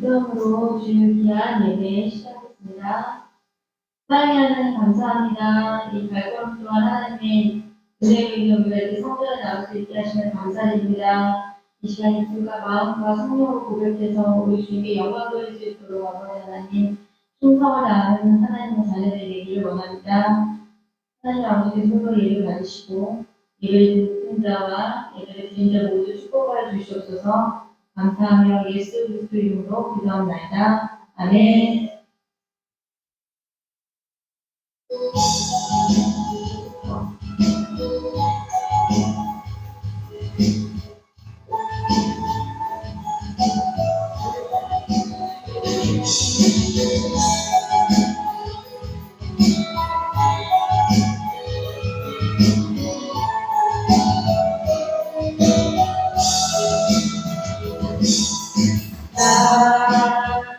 기도함으로 주일 귀한 예배 시작했습니다. 사랑의 하나님 감사합니다. 이 발걸음 동안 하나님의 은혜의 이름으로 이렇게 성전에 나올 수 있게 하시면 감사드립니다. 이 시간에 불과 마음과 성령으로 고백해서 우리 주님께 영광 돌릴 수 있도록 아버지 하나님 충성을 다하는 하나님의 자녀들이 되기를 원합니다. 하나님 아버지의 손으로 예를 받으시고 예배를 듣는 자와 예배를 드린 자 모두 축복하여 주시옵소서. 감사하며 예수 그리스도 이름으로 기도합니다. 아멘.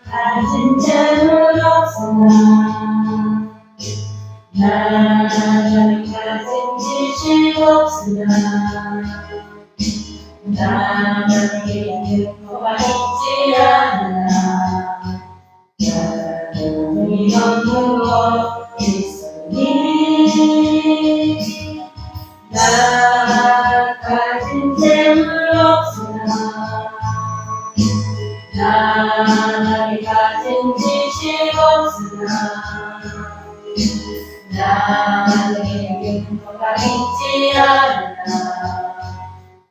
가진 재물 없으나 나는 가진 지식 없으나 나는 믿는 거가 있지 않아 나는 믿는 거 있으니 나 가진 재물 없으나 나는 가진 지식 없으나 나는 믿는 거가 있지 않아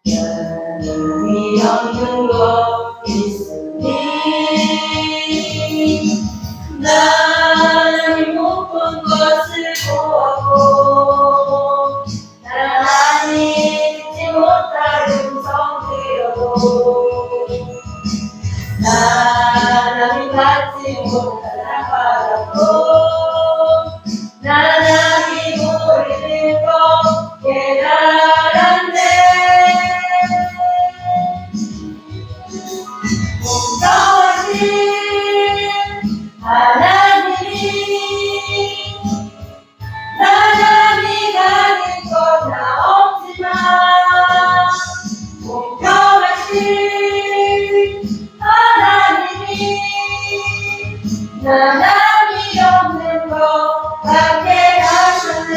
나는 믿는 거 있으니 나는 못 본 것을 보았고 나는 듣지 못할 음성 들어도 나는 받지 못한 받았고 나는 모르는 것 깨달았네 공정하신 하나님이 나는 가진 건 나 없지만 공정하신 나남이 없는 것 같게 하셨네.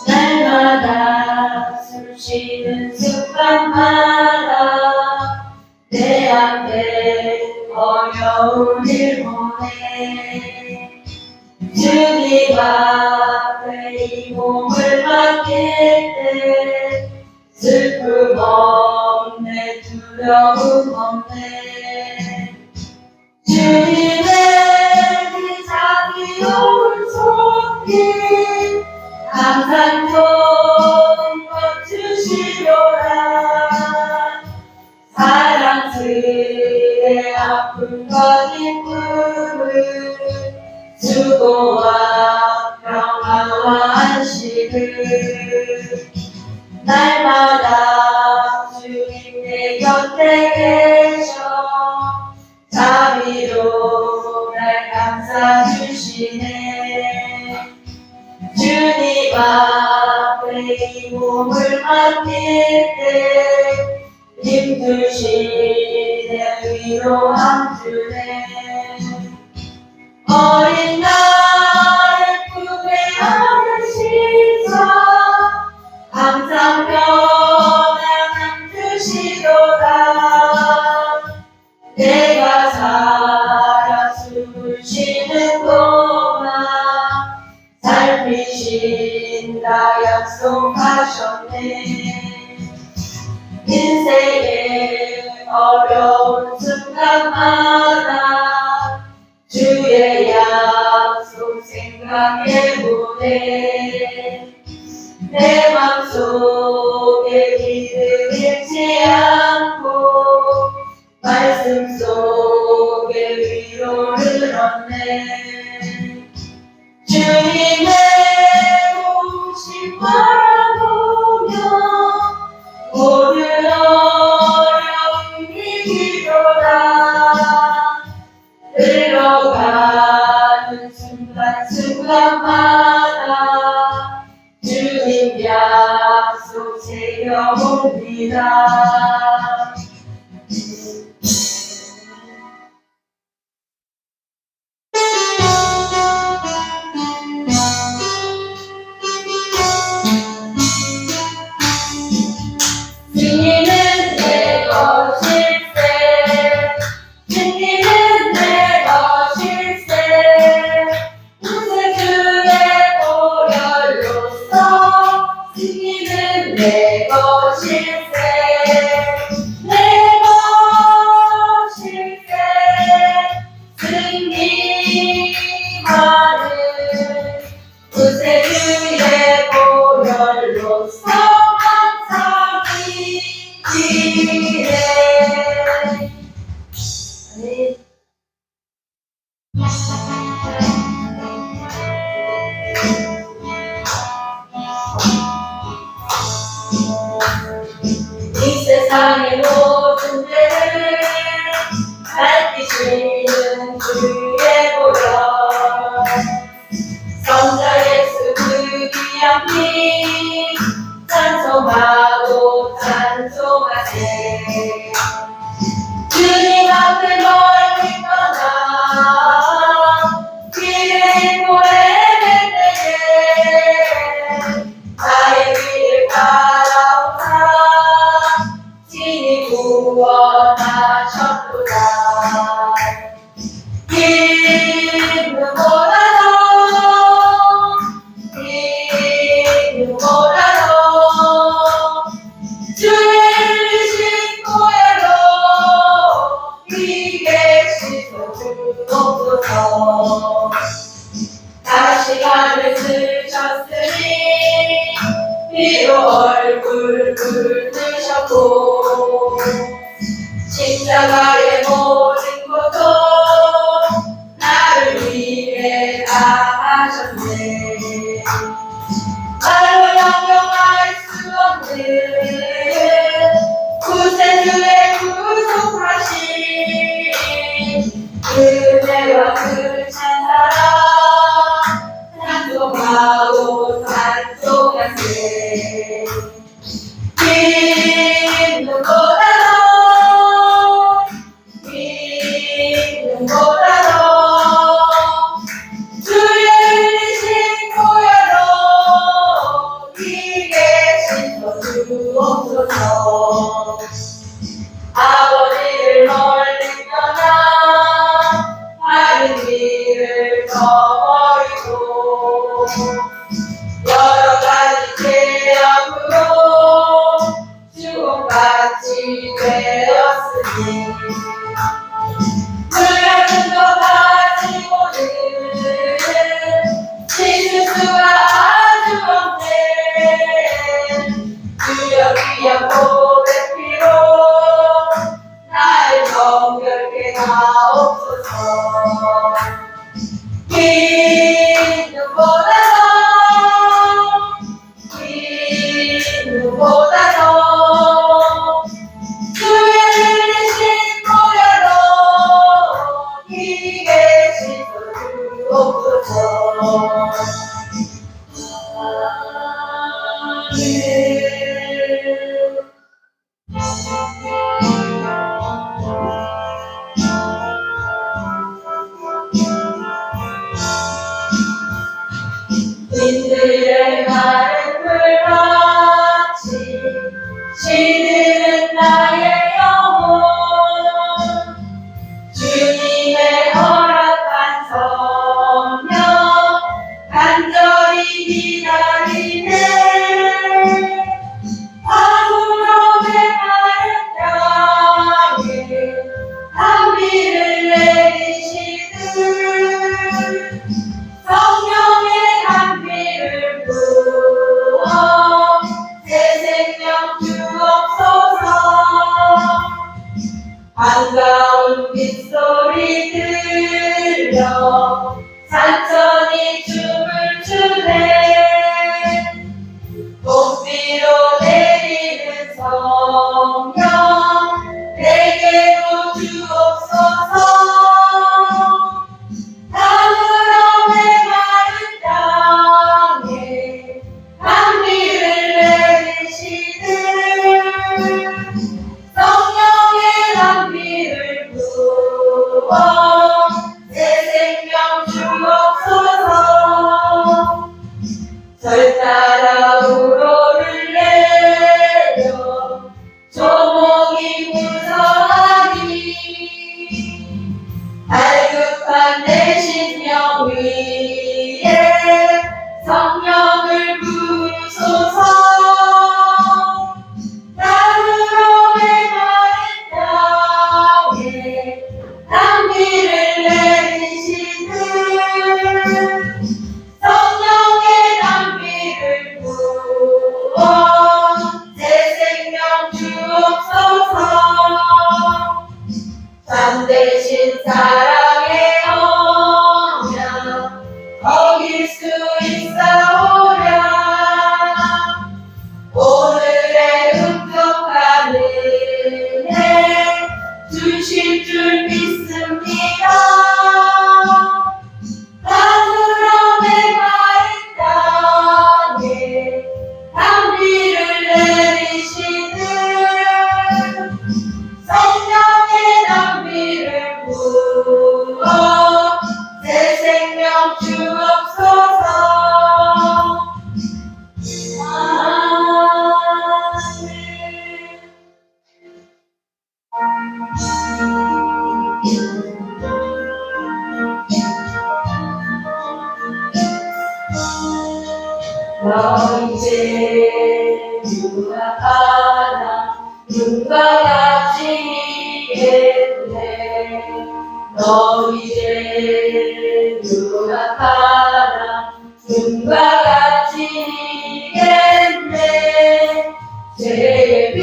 날마다 숨 쉬는 순간마다 내 앞에 어려운 일 보내 주님 앞에 이 몸을 맡길 때 슬픔 없네 두려움 없네 주님의 그 자비로운 손길 항상 덮어주시려라 사랑스레 아픔과 기쁨을 수고와 평화와 안식을 날마다 주님 내 곁에 계셔 자비로 날 감싸주시네 주님 앞에 이 몸을 맡길 때 힘드시네 위로함 주네 어린 나를 품에 안으시사 항상 평안함 주시도다 내가 살아 숨을 쉬는 동안 살피신다 약속하셨네 인생의 어려운 순간마다 주의 약속 생각해 보네 내 맘속에 믿음 잃지 않고 말씀 속에 위로를 얻네 하셨네. 주님의 오심 바라보며 모든 어려움이 이기도다. 흘러가는 순간순간마다 주님 약속 지켜옵니다. 승리는 내 것일세. 승리는 내 것일세. 구세주의 보혈로서 승리는 내 것일세. 내 것일세. 승리하는 구세주의 보혈로서 감사히 기해. 이 세상의 모든 죄를 밝히시는 주의 보혈, 성자 예수 그 귀한 피 찬송하고 찬송하세. 주님 앞에 멀리 떠나 길을 보내는 때에 나의 길을 따라오사 친히 구원하셨도다. 기쁨보다도 주의 흘리신 보혈로 이게 씻어주옵소서. 다시 간을 쓰셨으니 피로 얼굴 붉으셨고 십자가의 모든 고통 나를 위해 당하셨네. 말로 형용할 수 없는 구세주의 구속하신 은혜와 그 찬사랑 찬송하고 찬송하세. 기쁨보다도 주의 흘리신 보혈로 이게 씻어주옵소서. 아버지를 멀리 떠나 바른 길을 저버리고 여러 가지 죄악으로 죽음같이 되었으니 그 같은 것 가지고는 씻을 수가 아주 없네. 주여 귀한 보배 피로 나를 정결케 하옵소서. 기쁨보다도 주의 흘리신 보혈로 이게 씻어주옵소서. 인들의 마른 불같이 시드는 나의 영혼 주님의 허락한 성령 간절히 기다리네. 아무로 메마른 땅에 단비를 내리시듯 성령의 단비를 부어 새 생명 주옵소서. 반가운 빗소리 들려 새 생명 주옵소서. 절따라 우로를 내려 조목이 무서하니 발급한 내 심령 위에 성령을 부으소서. 땅으로 메마른 땅에 단비를 내리시는 성령의 단비를 부어 새 생명 주옵소서. 참되신 사랑의 언약 어길 수 있사오랴. 오늘의 흡족한 은혜 주실 줄 믿습니다. 땅으로 메마른 땅에 단비를 내리시는 성령의 단비를 부어 새 생명 주옵소서. 너 이제 유학하나 눈과 같이 겠네. 너 이제 유학하나 눈과 같이 겠네. 제비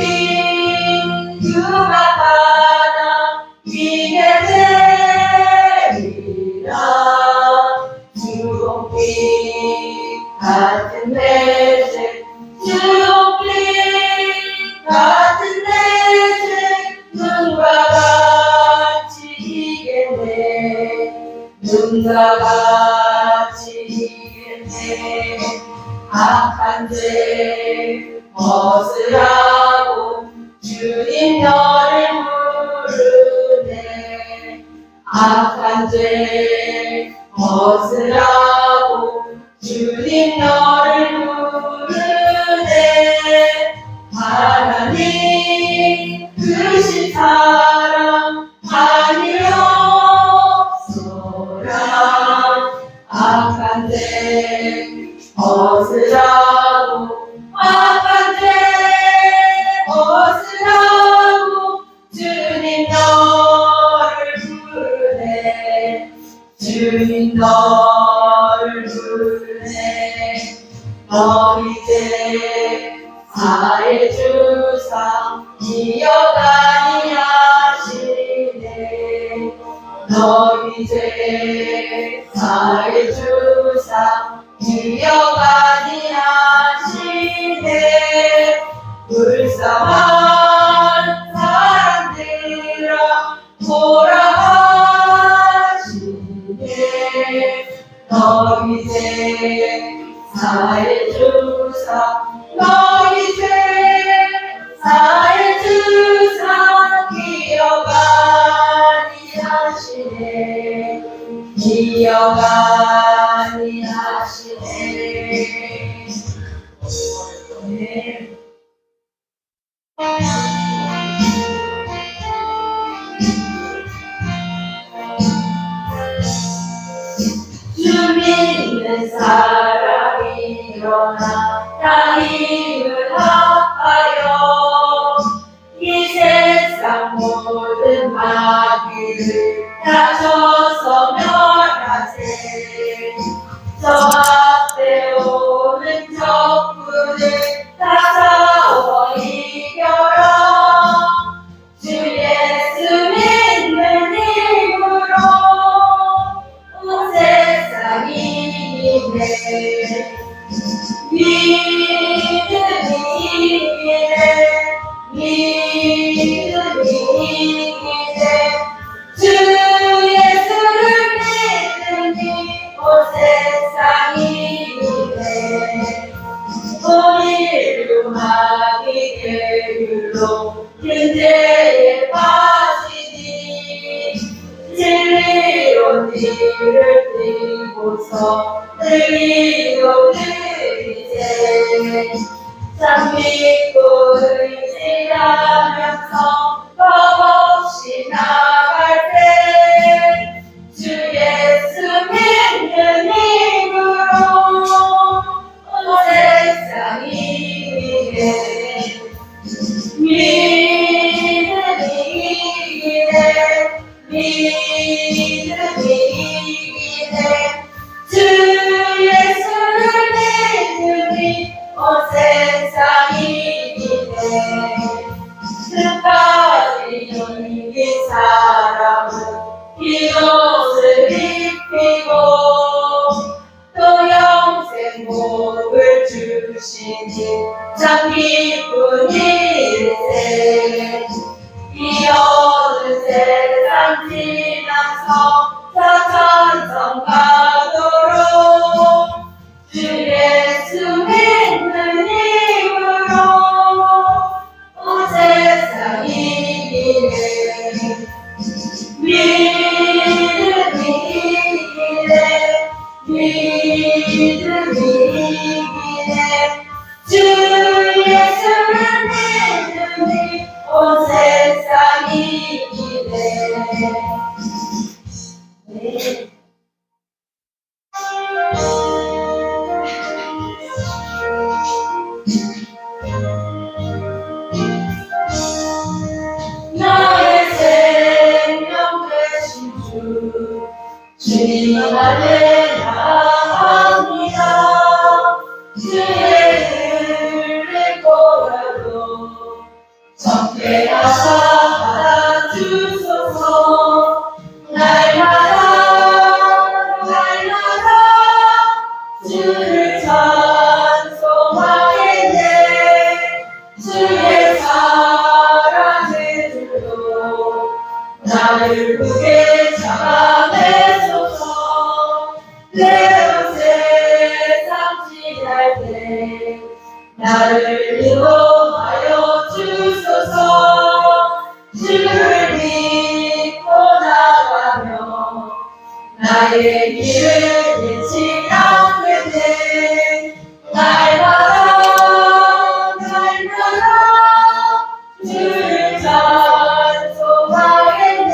유학하나 위에 내리라. 주홍빛 같은 내색 주홍빛 같은 내색 눈과 같이 이겠네. 눈과 같이 이겠네. 악한 죄 벗으라고 주님 너를 부르네. 악한 죄 벗으라고 주님 너를 부르네. 하나님 크신 사랑 아니옵소라. 악한 죄 벗으라고 악한 죄 벗으라고 주님 너를 부르네. 주님 너를 부르네. 너 이제 사해 주사 기억하니 하시네. 너 이제 사해 주사 기억하니 하시네. 불쌍한 사람들아 돌아가시네. 너 이제 사해 주사 너 이제 사해 주사 기억하니 하시네. 기억하니 하시네. 네. 주 믿는 사람이 일어나 다 힘을 합하여 이 세상 모든 마귀를 다쳐서 멸하세. 저 앞에 오는 적군을 다 싸워 이겨라. 주 예수 믿는 힘으로 온 세상이 이기네. 믿음이 이기네. 믿음이 이기네. 주 예수를 믿으니 온 세상이 소리를 띠고서 들리고 들리세 참 믿고 의지하면서 겁없이 나갈 때 주 예수 믿는 힘으로 온 세상이 이기네 믿음이 이기네 믿음이 이기네 주 예수를 믿으니 온 세상이 이기네 끝까지 용기 사람은 이 옷을 입히고 또 영생 복을 주시니 참 기쁜 일세 이 어두운 세상 지나서 사천성 가도록 주 예수 믿는 힘으로 온 세상이 이기네 믿음이 이기네 믿음이 이기네 주 예수를 믿으니 온 세상이 이기네 나의 생명 되신 주 주님 안에 나갑니다 주의 은혜를 보여도 정죄하사 받아주소서 날마다 주를 찬송하겠네 주의 사랑의 줄로 나를 굳게 잡아내소서 때로 세상 지날 때 나를 인도하여 주소서 주를 믿고 나가며 나의 길을 잃지 않겠네 날마다 주를 찬송하겠네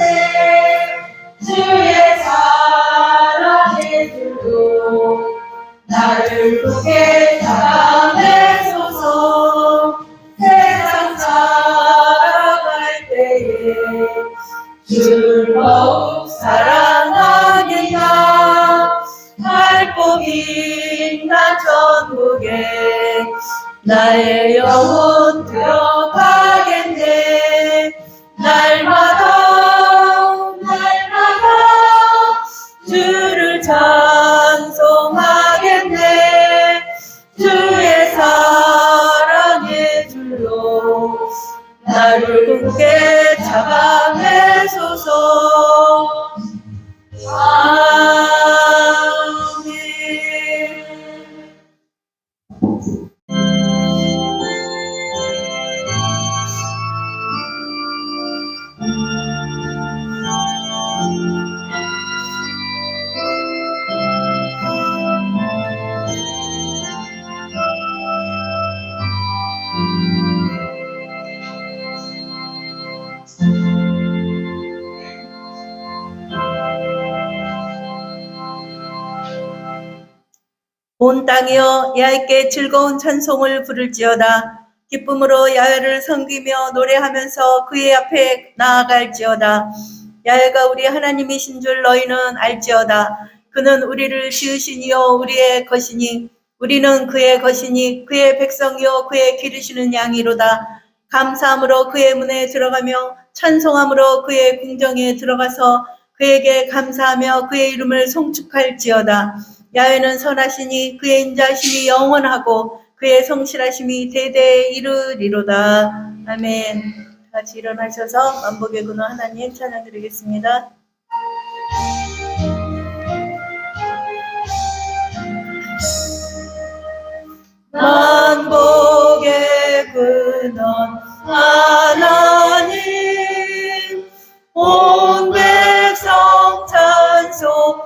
주의 사랑의 줄로 나를 굳게 잡아내소서 세상 살아갈 때에 주를 더욱 사랑하겠다 밝고 빛난 천국에 나의 영혼 들어가겠네 날마다 주를 찬송하겠네 주의 사랑의 줄로 나를 굳게 잡아내소서 아멘 온 땅이여 야훼께 즐거운 찬송을 부를지어다. 기쁨으로 야훼를 섬기며 노래하면서 그의 앞에 나아갈지어다. 야훼가 우리 하나님이신 줄 너희는 알지어다. 그는 우리를 지으신 이여 우리의 것이니 우리는 그의 것이니 그의 백성이여 그의 기르시는 양이로다. 감사함으로 그의 문에 들어가며 찬송함으로 그의 궁정에 들어가서 그에게 감사하며 그의 이름을 송축할지어다. 야훼는 선하시니 그의 인자하심이 영원하고 그의 성실하심이 대대에 이르리로다. 아멘. 같이 일어나셔서 만복의 근원 하나님 찬양 드리겠습니다. 만복의 근원 하나님 온 백성 찬송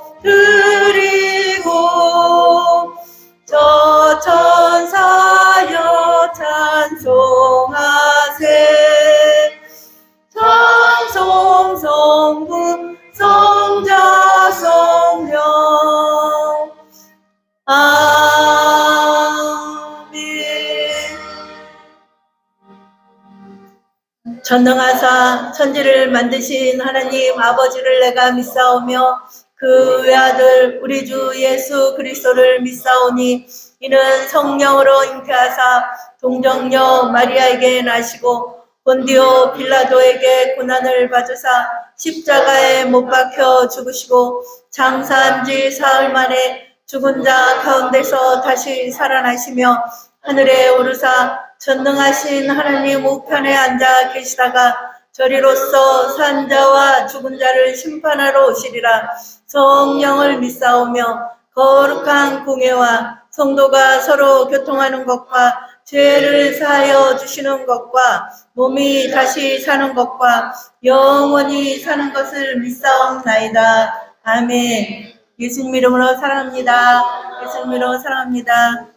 전능하사 천지를 만드신 하나님 아버지를 내가 믿사오며 그 외아들 우리 주 예수 그리스도를 믿사오니 이는 성령으로 잉태하사 동정녀 마리아에게 나시고 본디오 빌라도에게 고난을 받으사 십자가에 못 박혀 죽으시고 장사한 지 사흘 만에 죽은 자 가운데서 다시 살아나시며 하늘에 오르사 전능하신 하나님 우편에 앉아 계시다가 저리로서 산 자와 죽은 자를 심판하러 오시리라. 성령을 믿사오며 거룩한 공예와 성도가 서로 교통하는 것과 죄를 사하여 주시는 것과 몸이 다시 사는 것과 영원히 사는 것을 믿사옵나이다. 아멘. 예수님 이름으로 사랑합니다. 예수님 이름으로 사랑합니다.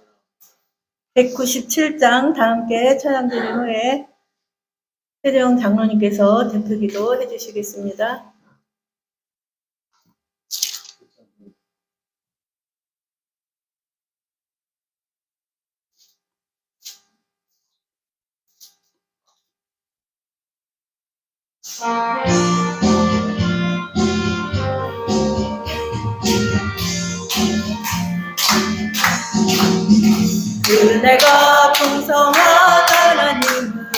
197장 다 함께 찬양 드린 후에 최재영 장로님께서 대표기도 해주시겠습니다. 은혜가 풍성한 하나님은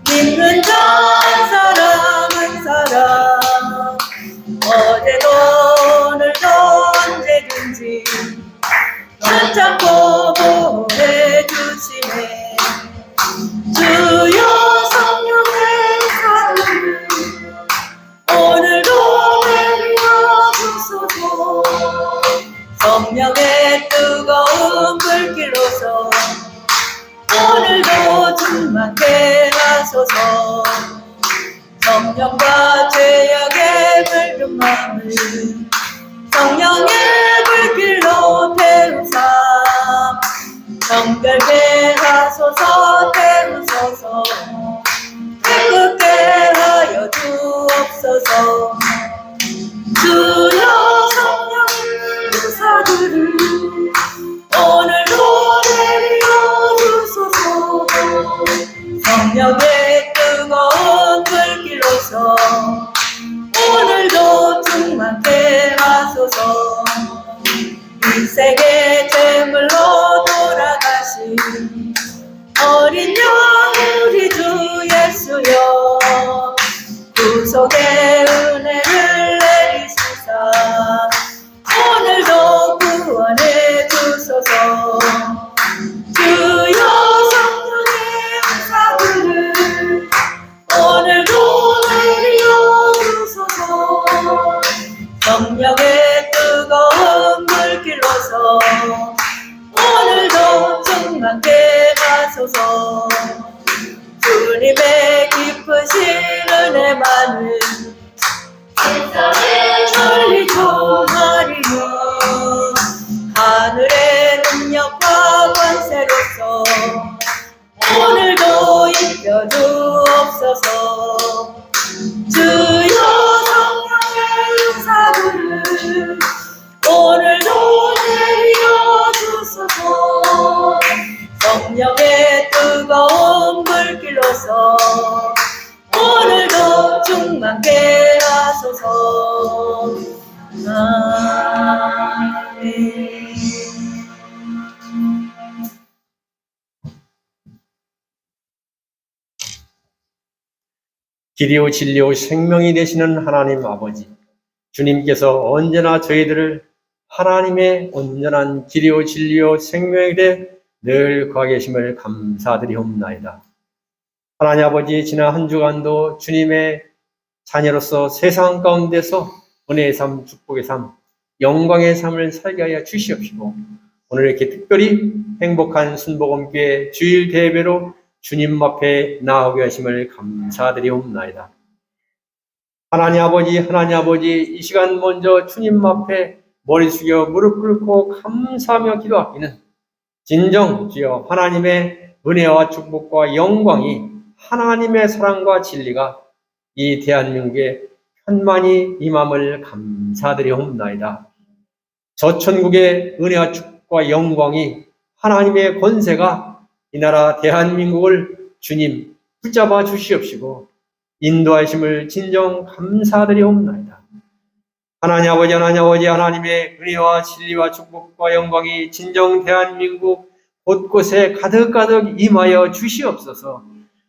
믿는 자 한 사람 한 사람 어제도 오늘도 언제든지 붙잡고 보호해 주시네. 주여 성령의 사랑을 오늘도 내려 주소서. 성령의 뜨거운 불길로서 오늘도 충만케 하소서. 성령과 죄악의 물든 마음을 성령의 불길로 태우사 정결케 하소서. 태우소서. 깨끗게 하여 주옵소서. 주여 성령의 사들을 오늘도 내려 주소서. 성령의 뜨거운 불길로서 오늘도 충만케 하소서. 이 세계 제물로 돌아가신 어린 양 우리 주 예수여 구속의 은혜를 내리시사 오늘도 구원해 주소서. 주여 성령의 사들을 오늘도 내려 주소서. 성령의 뜨거운 불길로서 오늘도 충만케 하소서. 주님의 깊으신 은혜만을 세상에 널리 전하리요. 하늘의 능력과 권세로서 오늘도 입혀 주옵소서. 주여 성령의 사부를 오늘도 내려 주소서. 성령의 뜨거운 불길로서 오늘도 충만케 하소서. 아멘. 길이요 진리요 생명이 되시는 하나님 아버지, 주님께서 언제나 저희들을 하나님의 온전한 길이요 진리요 생명에 대해 늘 거하 계심을 감사드리옵나이다. 하나님 아버지, 지난 한 주간도 주님의 자녀로서 세상 가운데서 은혜의 삶, 축복의 삶, 영광의 삶을 살게 하여 주시옵시고, 오늘 이렇게 특별히 행복한 순복음교회 주일 대회로 주님 앞에 나오게 하심을 감사드리옵나이다. 하나님 아버지, 이 시간 먼저 주님 앞에 머리 숙여 무릎 꿇고 감사하며 기도하기는 진정 주여 하나님의 은혜와 축복과 영광이, 하나님의 사랑과 진리가 이 대한민국에 편만히 임함을 감사드리옵나이다. 저 천국의 은혜와 축복과 영광이, 하나님의 권세가 이 나라 대한민국을 주님 붙잡아 주시옵시고 인도하심을 진정 감사드리옵나이다. 하나님 아버지, 하나님의 은혜와 진리와 축복과 영광이 진정 대한민국 곳곳에 가득가득 임하여 주시옵소서.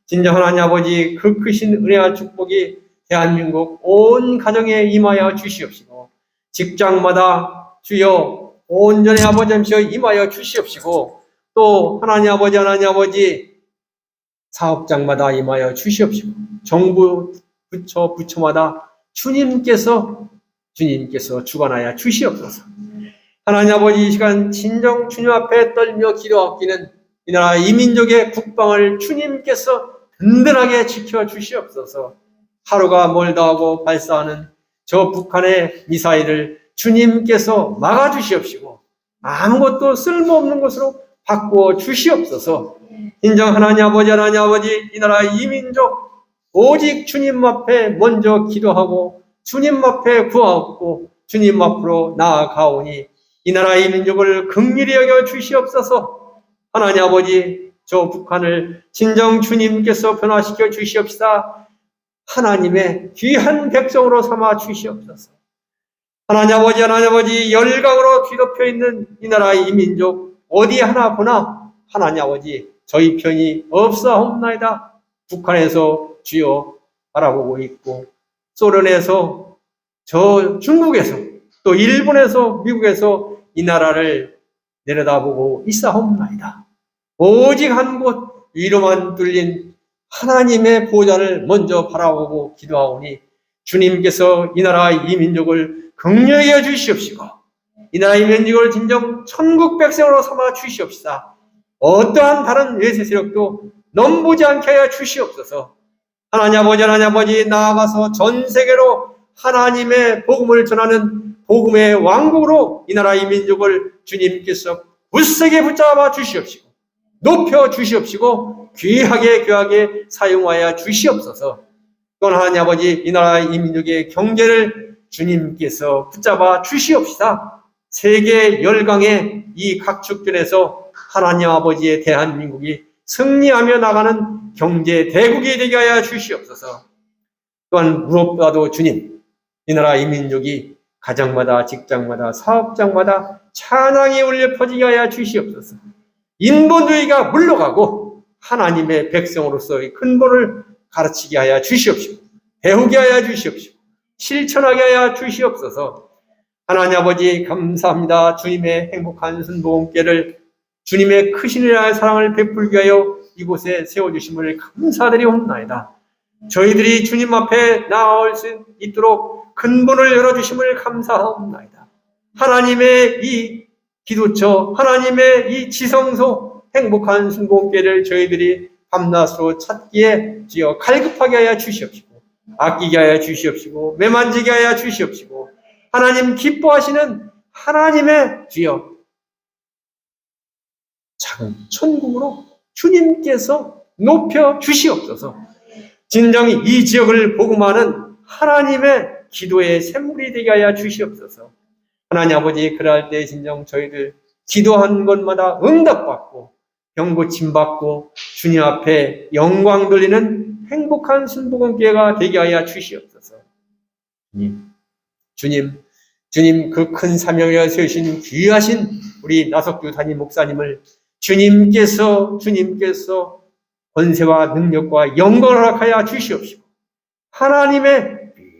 진정 하나님 아버지, 그 크신 은혜와 축복이 대한민국 온 가정에 임하여 주시옵시고 직장마다 주여 온전히 아버지 하시어 임하여 주시옵시고 또 하나님 아버지 사업장마다 임하여 주시옵시고 정부 부처마다 주님께서 주관하여 주시옵소서. 하나님 아버지, 이 시간 진정 주님 앞에 떨며 기도하기는 이 나라 이민족의 국방을 주님께서 든든하게 지켜 주시옵소서. 하루가 멀다 하고 발사하는 저 북한의 미사일을 주님께서 막아 주시옵시고 아무것도 쓸모없는 것으로 바꾸어 주시옵소서. 인정 하나님 아버지, 이 나라 이민족 오직 주님 앞에 먼저 기도하고 주님 앞에 구하옵고 주님 앞으로 나아가오니 이 나라 이민족을 긍휼히 여겨 주시옵소서. 하나님 아버지, 저 북한을 진정 주님께서 변화시켜 주시옵시다. 하나님의 귀한 백성으로 삼아 주시옵소서. 하나님 아버지, 열강으로 뒤덮여 있는 이 나라 이민족 어디 하나 보나 하나님 아버지, 저희 편이 없사옵나이다. 북한에서 주여 바라보고 있고 소련에서 저 중국에서 또 일본에서 미국에서 이 나라를 내려다보고 있사옵나이다. 오직 한 곳 위로만 뚫린 하나님의 보좌를 먼저 바라보고 기도하오니 주님께서 이 나라 이민족을 긍휼히 여겨 주시옵시고 이 나라 이민족을 진정 천국 백성으로 삼아 주시옵시다. 어떠한 다른 외세 세력도 넘보지 않게 하여 주시옵소서. 하나님 아버지, 나아가서 전 세계로 하나님의 복음을 전하는 복음의 왕국으로 이 나라 이민족을 주님께서 굳세게 붙잡아 주시옵시고 높여 주시옵시고 귀하게 사용하여 주시옵소서. 또한 하나님 아버지, 이 나라 이민족의 경제를 주님께서 붙잡아 주시옵시다. 세계 열강의 이 각축전에서 하나님 아버지의 대한민국이 승리하며 나가는 경제 대국이 되게 하여 주시옵소서. 또한 무엇보다도 주님, 이 나라 이민족이 가정마다 직장마다 사업장마다 찬양이 울려 퍼지게 하여 주시옵소서. 인본주의가 물러가고 하나님의 백성으로서의 근본을 가르치게 하여 주시옵시고 배우게 하여 주시옵시고 실천하게 하여 주시옵소서. 하나님 아버지, 감사합니다. 주님의 행복한 순복음께를 주님의 크신 은혜와 사랑을 베풀게 하여 이곳에 세워주심을 감사드리옵나이다. 저희들이 주님 앞에 나아올 수 있도록 근본을 열어주심을 감사하옵나이다. 하나님의 이 기도처, 하나님의 이 지성소, 행복한 순복음께를 저희들이 밤낮으로 찾기에 주여 갈급하게 하여 주시옵시고 아끼게 하여 주시옵시고 매만지게 하여 주시옵시고 하나님 기뻐하시는 하나님의 주여 작은 천국으로 주님께서 높여 주시옵소서. 진정 이 지역을 복음하는 하나님의 기도의 샘물이 되게 하여 주시옵소서. 하나님 아버지, 그럴 때 진정 저희들 기도한 것마다 응답받고 병고침받고 주님 앞에 영광 돌리는 행복한 순복음기회가 되게 하여 주시옵소서. 주님 그 큰 사명을 세우신 귀하신 우리 나석규 담임 목사님을 주님께서 권세와 능력과 영광을 허락하여 주시옵시고 하나님의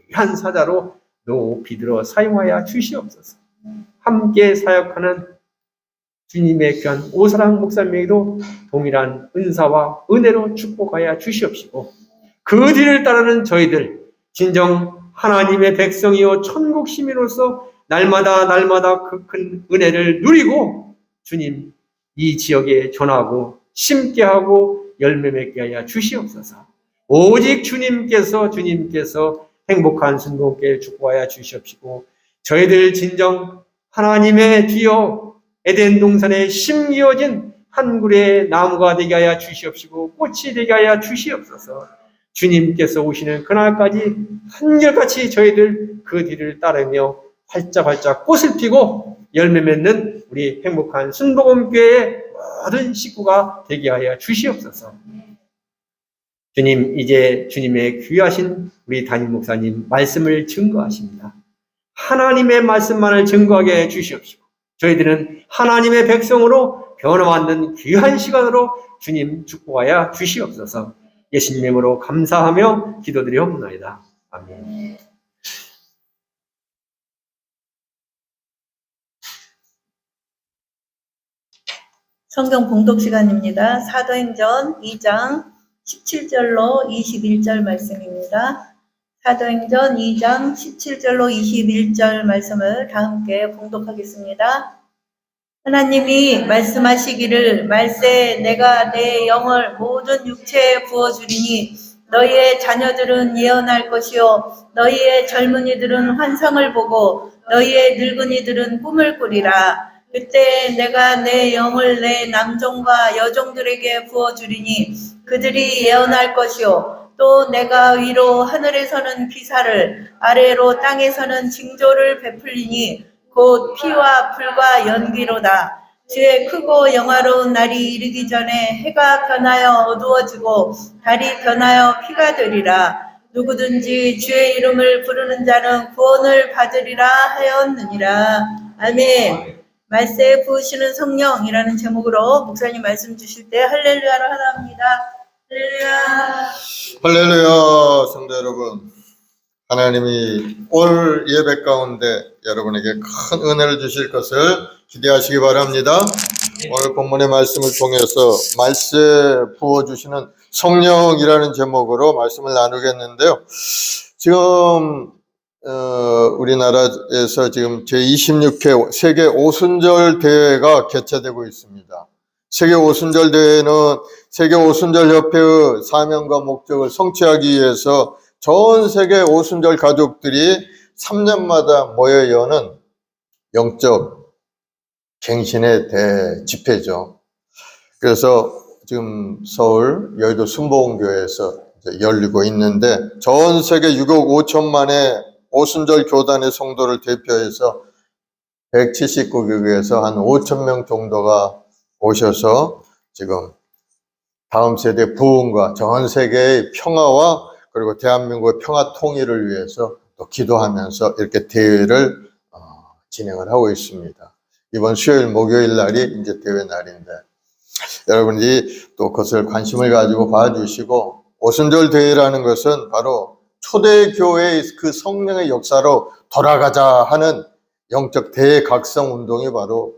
귀한 사자로 높이 들어 사용하여 주시옵소서. 함께 사역하는 주님의 귀한 오사랑 목사님에게도 동일한 은사와 은혜로 축복하여 주시옵시고 그 뒤를 따르는 저희들 진정 하나님의 백성이요 천국 시민으로서 날마다 그 큰 은혜를 누리고 주님 이 지역에 전하고 심게 하고 열매 맺게 하여 주시옵소서. 오직 주님께서 행복한 순복음께 축복하여 주시옵시고 저희들 진정 하나님의 주여 에덴 동산에 심기어진 한 그루의 나무가 되게 하여 주시옵시고 꽃이 되게 하여 주시옵소서. 주님께서 오시는 그날까지 한결같이 저희들 그 뒤를 따르며 활짝활짝 꽃을 피고 열매 맺는 우리 행복한 순복음교회의 모든 식구가 되게 하여 주시옵소서. 주님, 이제 주님의 귀하신 우리 담임 목사님 말씀을 증거하십니다. 하나님의 말씀만을 증거하게 해 주시옵시고, 저희들은 하나님의 백성으로 변화받는 귀한 시간으로 주님 축복하여 주시옵소서. 예수님 이름으로 감사하며 기도드리옵나이다. 아멘. 성경 봉독 시간입니다. 사도행전 2장 17절로 21절 말씀입니다. 사도행전 2장 17절로 21절 말씀을 다 함께 봉독하겠습니다. 하나님이 말씀하시기를 말세 내가 내 영을 모든 육체에 부어주리니 너희의 자녀들은 예언할 것이요 너희의 젊은이들은 환상을 보고 너희의 늙은이들은 꿈을 꾸리라. 그때 내가 내 영을 내 남종과 여종들에게 부어주리니 그들이 예언할 것이요 또 내가 위로 하늘에서는 기사를 아래로 땅에서는 징조를 베풀리니 곧 피와 불과 연기로다. 주의 크고 영화로운 날이 이르기 전에 해가 변하여 어두워지고 달이 변하여 피가 되리라. 누구든지 주의 이름을 부르는 자는 구원을 받으리라 하였느니라. 아멘. 말세에 부으시는 성령이라는 제목으로 목사님 말씀 주실 때 할렐루야를 하나 합니다. 할렐루야. 할렐루야. 성도 여러분, 하나님이 올 예배 가운데 여러분에게 큰 은혜를 주실 것을 기대하시기 바랍니다. 오늘 본문의 말씀을 통해서 말세 부어주시는 성령이라는 제목으로 말씀을 나누겠는데요. 지금 우리나라에서 지금 제26회 세계 오순절 대회가 개최되고 있습니다. 세계 오순절 대회는 세계 오순절 협회의 사명과 목적을 성취하기 위해서 전 세계 오순절 가족들이 3년마다 모여 여는 영적 갱신의 대집회죠. 그래서 지금 서울 여의도 순복음교회에서 열리고 있는데 전 세계 6억 5천만의 오순절 교단의 성도를 대표해서 179개국에서 한 5천 명 정도가 오셔서 지금 다음 세대 부흥과 전 세계의 평화와 그리고 대한민국의 평화 통일을 위해서 또 기도하면서 이렇게 대회를 진행을 하고 있습니다. 이번 수요일, 목요일 날이 이제 대회 날인데 여러분들이 또 그것을 관심을 가지고 봐주시고 오순절 대회라는 것은 바로 초대교회의 그 성령의 역사로 돌아가자 하는 영적 대각성 운동이 바로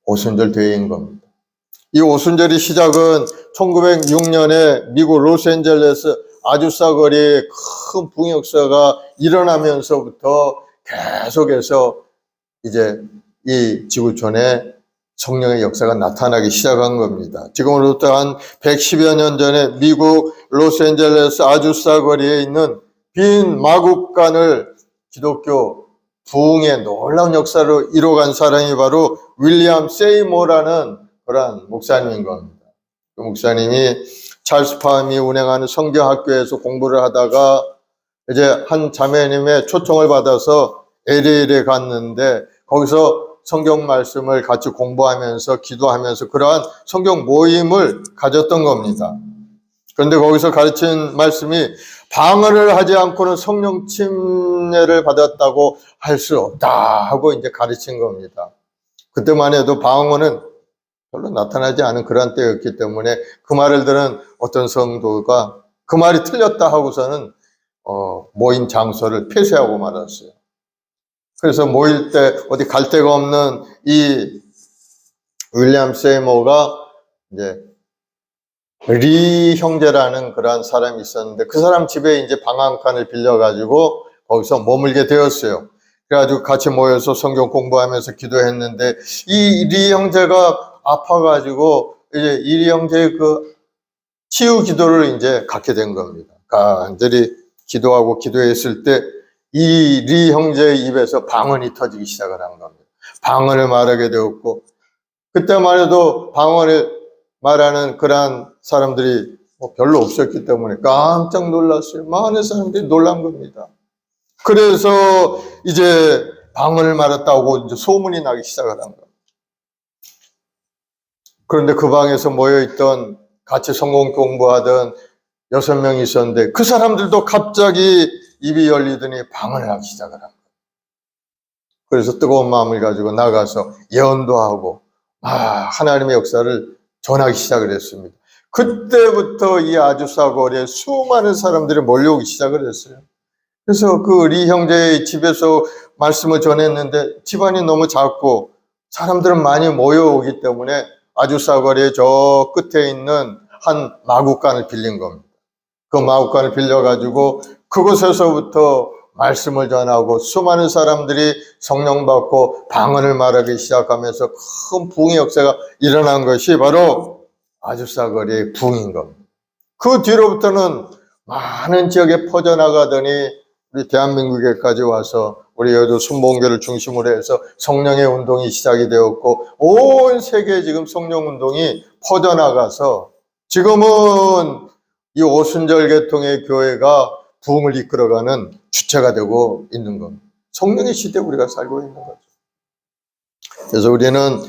오순절 대회인 겁니다. 이 오순절의 시작은 1906년에 미국 로스앤젤레스 아주사 거리에 큰 붕역사가 일어나면서부터 계속해서 이제 이 지구촌에 성령의 역사가 나타나기 시작한 겁니다. 지금으로부터 한 110여 년 전에 미국 로스앤젤레스 아주사 거리에 있는 빈 마국간을 기독교 부흥의 놀라운 역사로 이뤄간 사람이 바로 윌리엄 세이모라는 그런 목사님인 겁니다. 그 목사님이 찰스 파함이 운행하는 성경학교에서 공부를 하다가 이제 한 자매님의 초청을 받아서 LA에 갔는데 거기서 성경 말씀을 같이 공부하면서 기도하면서 그러한 성경 모임을 가졌던 겁니다. 그런데 거기서 가르친 말씀이 방언을 하지 않고는 성령 침례를 받았다고 할 수 없다 하고 이제 가르친 겁니다. 그때만 해도 방언은 별로 나타나지 않은 그런 때였기 때문에 그 말을 들은 어떤 성도가 그 말이 틀렸다 하고서는 모임 장소를 폐쇄하고 말았어요. 그래서 모일 때 어디 갈 데가 없는 이 윌리엄 세이모가 이제 리 형제라는 그러한 사람이 있었는데 그 사람 집에 이제 방 한 칸을 빌려가지고 거기서 머물게 되었어요. 그래가지고 같이 모여서 성경 공부하면서 기도했는데 이 리 형제가 아파가지고 이제 이 리 형제의 그 치유 기도를 이제 갖게 된 겁니다. 간절히 기도하고 기도했을 때 이 리 형제의 입에서 방언이 터지기 시작을 한 겁니다. 방언을 말하게 되었고 그때만 해도 방언을 말하는 그러한 사람들이 별로 없었기 때문에 깜짝 놀랐어요. 많은 사람들이 놀란 겁니다. 그래서 이제 방언을 말했다고 이제 소문이 나기 시작을 한 겁니다. 그런데 그 방에서 모여있던 같이 성경 공부하던 6명이 있었는데 그 사람들도 갑자기 입이 열리더니 방언을 하기 시작을 합니다. 그래서 뜨거운 마음을 가지고 나가서 예언도 하고 하나님의 역사를 전하기 시작을 했습니다. 그때부터 이 아주사 거리에 수많은 사람들이 몰려오기 시작을 했어요. 그래서 그 리 형제의 집에서 말씀을 전했는데 집안이 너무 작고 사람들은 많이 모여오기 때문에 아주사 거리의 저 끝에 있는 한 마구간을 빌린 겁니다. 그 마구간을 빌려가지고 그곳에서부터 말씀을 전하고 수많은 사람들이 성령 받고 방언을 말하기 시작하면서 큰 부흥의 역사가 일어난 것이 바로 아주사 거리의 부흥인 겁니다. 그 뒤로부터는 많은 지역에 퍼져나가더니 우리 대한민국에까지 와서 우리 여도 순복음교를 중심으로 해서 성령의 운동이 시작이 되었고 온 세계에 지금 성령 운동이 퍼져나가서 지금은 이 오순절 계통의 교회가 부흥을 이끌어가는 주체가 되고 있는 겁니다. 성령의 시대에 우리가 살고 있는 거죠. 그래서 우리는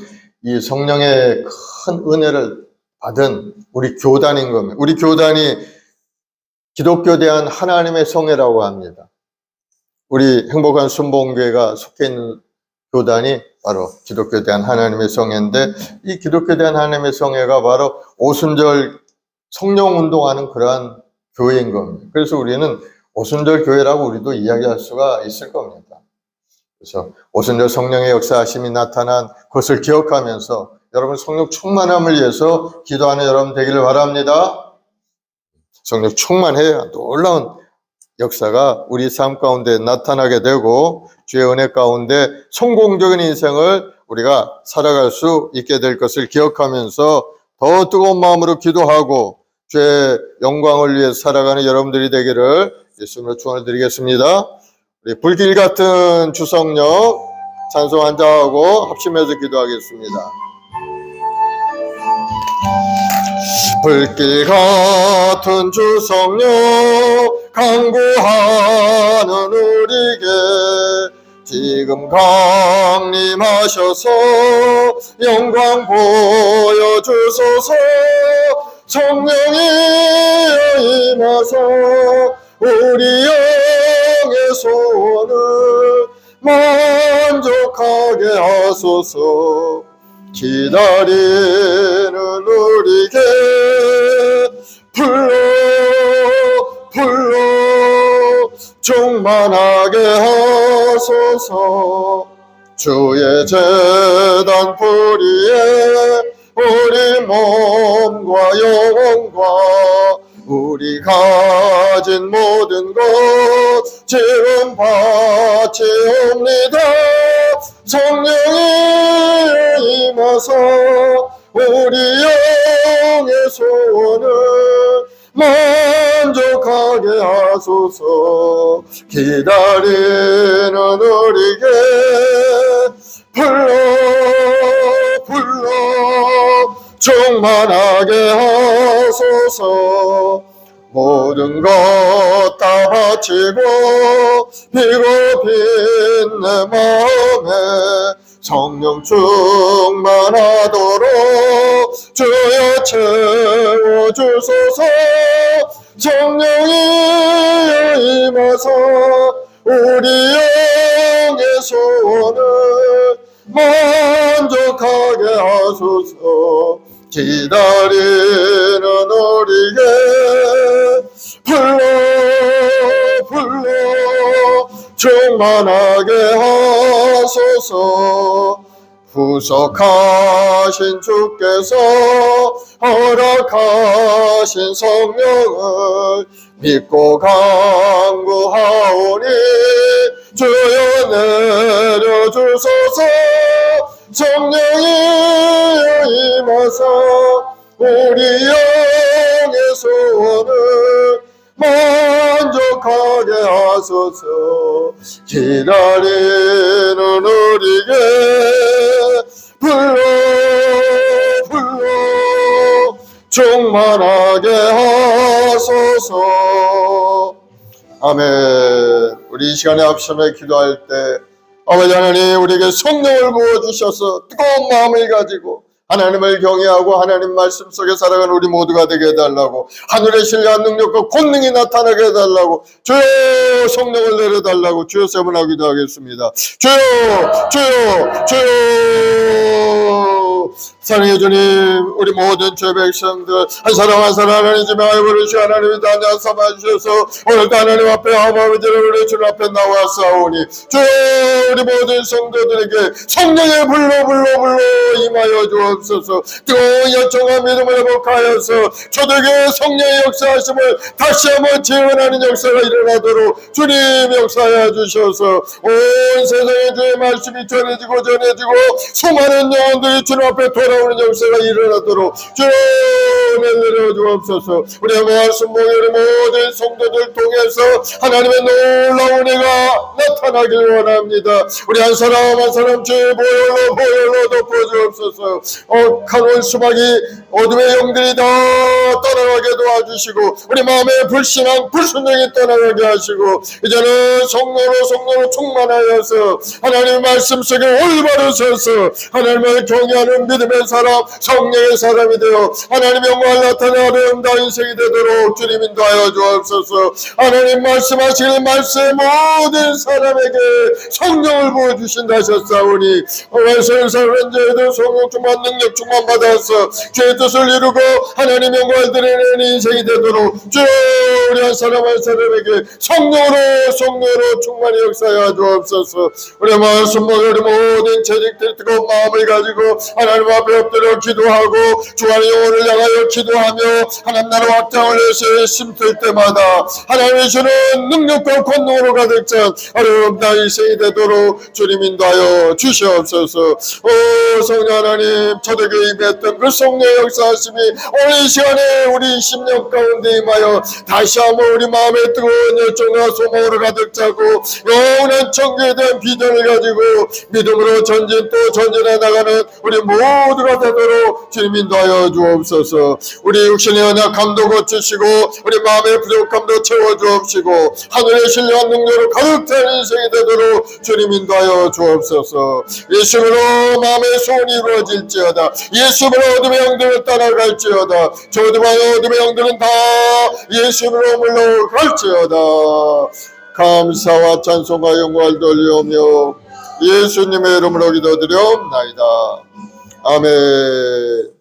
이 성령의 큰 은혜를 받은 우리 교단인 겁니다. 우리 교단이 기독교 대한 하나님의 성회라고 합니다. 우리 행복한 순복음교회가 속해 있는 교단이 바로 기독교 대한 하나님의 성회인데 이 기독교 대한 하나님의 성회가 바로 오순절 성령 운동하는 그러한 교회인 겁니다. 그래서 우리는 오순절 교회라고 우리도 이야기할 수가 있을 겁니다. 그래서 오순절 성령의 역사하심이 나타난 것을 기억하면서 여러분 성령 충만함을 위해서 기도하는 여러분 되기를 바랍니다. 성령 충만해야 놀라운 역사가 우리 삶 가운데 나타나게 되고 주의 은혜 가운데 성공적인 인생을 우리가 살아갈 수 있게 될 것을 기억하면서 더 뜨거운 마음으로 기도하고 주의 영광을 위해 살아가는 여러분들이 되기를 예수님으로 축원을 드리겠습니다. 우리 불길 같은 주성령 찬송 한자하고 합심해서 기도하겠습니다. 불길 같은 주성령 강구하는 우리에게 지금 강림하셔서 영광 보여주소서. 성령이 임하사 우리 영의 소원을 만족하게 하소서. 기다리는 우리에게 불러 충만하게 하소서. 주의 제단 뿌리에 우리 몸과 영혼과 우리 가진 모든 것 지금 바치옵니다. 성령이 임하사 우리 영의 소원을 만족하게 하소서. 기다리는 우리에게 불러 충만하게 하소서. 모든 것 다 바치고 비고픈 내 마음에 성령 충만하도록 주여 채워주소서. 성령이 임하사 우리 영의 소원을 만족하게 하소서. 기다리는 우리에게 불러 충만하게 하소서. 후속하신 주께서 허락하신 성령을 믿고 간구하오니 주여 내려주소서. 성령이 임하사 우리 영의 소원을 만족하게 하소서. 기다리는 우리에게 불러 충만하게 하소서. 아멘. 우리 이 시간에 합심해 기도할 때 아버지 하나님 우리에게 성령을 부어주셔서 뜨거운 마음을 가지고 하나님을 경외하고 하나님 말씀 속에 살아가는 우리 모두가 되게 해달라고, 하늘의 신뢰한 능력과 권능이 나타나게 해달라고, 주여 성령을 내려달라고 주여 세번하기도 하겠습니다. 주여 주여 주여. 사랑해 주님, 우리 모든 죄 백성들 한 사람 한 사람 하나님 집에 아이고르시 하나님이 단장 삼아주셔서 오늘도 하나님 앞에 아버지를 우리 주님 앞에 나와싸우니 주여 우리 모든 성도들에게 성령의 불로 임하여 주옵소서. 뜨거운 열정과 믿음을 회복하여서 저들에게 성령의 역사하심을 다시 한번 재현하는 역사가 일어나도록 주님 역사하여 주셔서 온 세상에 주의 말씀이 전해지고 수많은 영혼들이 주님 앞에 돌아오는 역사가 일어나도록 주님 내려 주옵소서. 우리의 말씀 모여를 모든 성도들 통해서 하나님의 놀라운 은혜가 나타나길 원합니다. 우리 한 사람 한 사람 주의 보혈로 덮어주옵소서. 가놓은 수박이 어둠의 영들이 다 떠나가게 도와주시고 우리 마음의 불신앙 불순종이 떠나가게 하시고 이제는 성령으로 충만하여서 하나님의 말씀 속에 올바로 서서 하나님을 경외하는 믿음의 사람 성령의 사람이 되어 하나님의 영광을 나타내는 아름다운 인생이 되도록 주님 인도하여 주옵소서. 하나님 말씀하시길 말씀 모든 사람에게 성령을 부어주신다 하셨사오니 성령 죄도 성령 충만 능력 충만 받아서 죄의 뜻을 이루고 하나님 영광을 드리는 인생이 되도록 주여 우리 한 사람 한 사람에게 성령으로 충만히 역사하여 주옵소서. 우리 말씀 우리 모든 재직들 뜨거운 마음을 가지고 하나님 앞에 엎드려 기도하고 주의 영혼을 향하여 기도하며 하나님 나라 확장을 위해서 심틀 때마다 하나님이 주는 능력과 권능으로 가득 찬 아름다운 인생이 되도록 주님 인도하여 주시옵소서. 오 성령 하나님 저에게 임했던 그 성령의 역사하심이 오늘 이 시간에 우리 심령 가운데 임하여 다시 한번 우리 마음의 뜨거운 열정과 소망으로 가득 차고 영원한 천국에 대한 비전을 가지고 믿음으로 전진해 나가는 우리 모두가 되도록 주님 인도하여 주옵소서. 우리 육신의 연약함도 고치시고 우리 마음의 부족함도 채워주옵시고 하늘의 신령한 능력으로 가득 찬 인생이 되도록 주님 인도하여 주옵소서. 예수로 마음의 소원이 이루어질지어다. 예수로 어둠의 영들을 따라갈지어다. 저 어둠의 영들은 다 예수로 물러갈지어다. 감사와 찬송과 영광을 돌리오며 예수님의 이름으로 기도드리옵나이다. 아멘.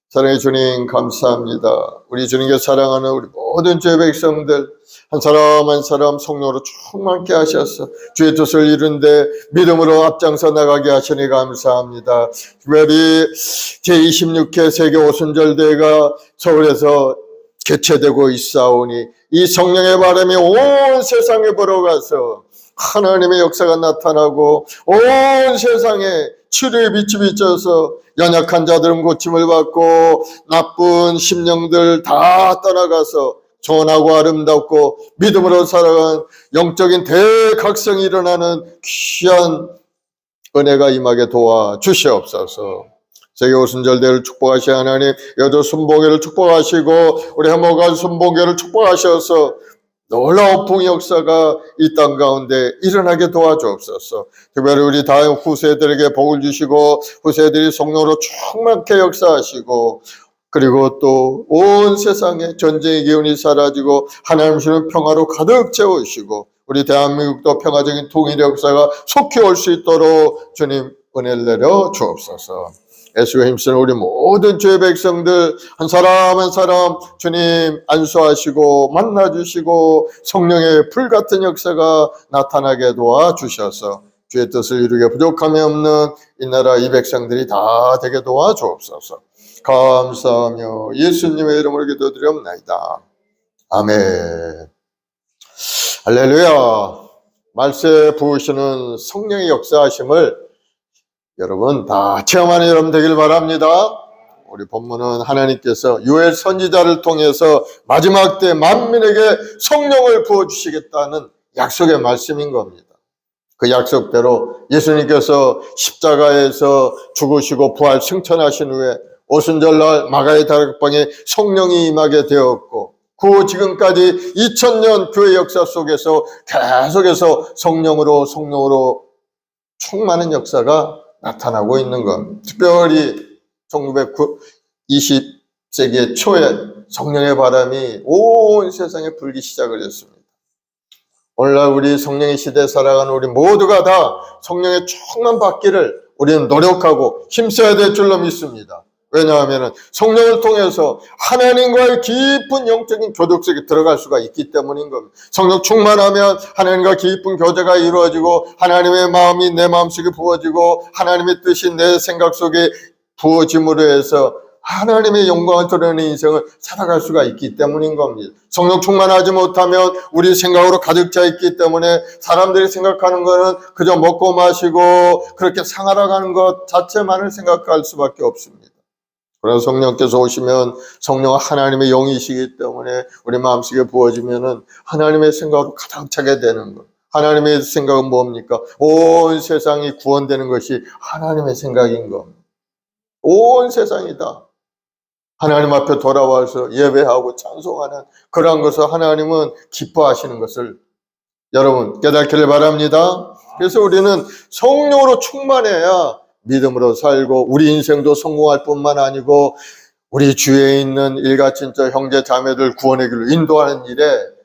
사랑의 주님 감사합니다. 우리 주님께 사랑하는 우리 모든 죄 백성들 한 사람 한 사람 성령으로 충만케 하셔서 주의 뜻을 이룬데 믿음으로 앞장서 나가게 하시니 감사합니다. 특별히 제26회 세계 오순절대회가 서울에서 개최되고 있사오니 이 성령의 바람이 온 세상에 불어가서 하나님의 역사가 나타나고 온 세상에 치료의 빛이 비쳐서 연약한 자들은 고침을 받고 나쁜 심령들 다 떠나가서 선하고 아름답고 믿음으로 살아간 영적인 대각성이 일어나는 귀한 은혜가 임하게 도와주시옵소서. 세계 오순절대를 축복하시 하나님 여도 순복회를 축복하시고 우리 해모가 순복회를 축복하셔서 놀라운 풍 역사가 이 땅 가운데 일어나게 도와주옵소서. 특별히 우리 다음 후세들에게 복을 주시고 후세들이 성령으로 충만케 역사하시고 그리고 또 온 세상에 전쟁의 기운이 사라지고 하나님 주는 평화로 가득 채우시고 우리 대한민국도 평화적인 통일 역사가 속히 올 수 있도록 주님 은혜를 내려 주옵소서. 예수가 힘쓰는 우리 모든 죄 백성들 한 사람 한 사람 주님 안수하시고 만나주시고 성령의 불같은 역사가 나타나게 도와주셔서 주의 뜻을 이루게 부족함이 없는 이 나라 이 백성들이 다 되게 도와주옵소서. 감사하며 예수님의 이름으로 기도드리옵나이다. 아멘. 할렐루야. 말세에 부으시는 성령의 역사하심을 여러분 다 체험하는 여러분 되길 바랍니다. 우리 본문은 하나님께서 요엘 선지자를 통해서 마지막 때 만민에게 성령을 부어주시겠다는 약속의 말씀인 겁니다. 그 약속대로 예수님께서 십자가에서 죽으시고 부활 승천하신 후에 오순절날 마가의 다락방에 성령이 임하게 되었고 그 지금까지 2000년 교회 역사 속에서 계속해서 성령으로 충만한 역사가 나타나고 있는 것. 특별히 1920세기 초에 성령의 바람이 온 세상에 불기 시작을 했습니다. 오늘날 우리 성령의 시대에 살아가는 우리 모두가 다 성령의 충만 받기를 우리는 노력하고 힘써야 될 줄로 믿습니다. 왜냐하면 성령을 통해서 하나님과의 깊은 영적인 교독 속에 들어갈 수가 있기 때문인 겁니다. 성령 충만하면 하나님과 깊은 교제가 이루어지고 하나님의 마음이 내 마음속에 부어지고 하나님의 뜻이 내 생각 속에 부어짐으로 해서 하나님의 영광을 드러내는 인생을 살아갈 수가 있기 때문인 겁니다. 성령 충만하지 못하면 우리 생각으로 가득 차 있기 때문에 사람들이 생각하는 거는 그저 먹고 마시고 그렇게 생활하는 것 자체만을 생각할 수밖에 없습니다. 그러나 성령께서 오시면 성령은 하나님의 영이시기 때문에 우리 마음속에 부어지면은 하나님의 생각으로 가득 차게 되는 것. 하나님의 생각은 뭡니까? 온 세상이 구원되는 것이 하나님의 생각인 겁니다. 온 세상이다. 하나님 앞에 돌아와서 예배하고 찬송하는 그러한 것을 하나님은 기뻐하시는 것을 여러분 깨닫기를 바랍니다. 그래서 우리는 성령으로 충만해야 믿음으로 살고 우리 인생도 성공할 뿐만 아니고 우리 주위에 있는 일가친척 형제 자매들 구원의 길로 인도하는 일에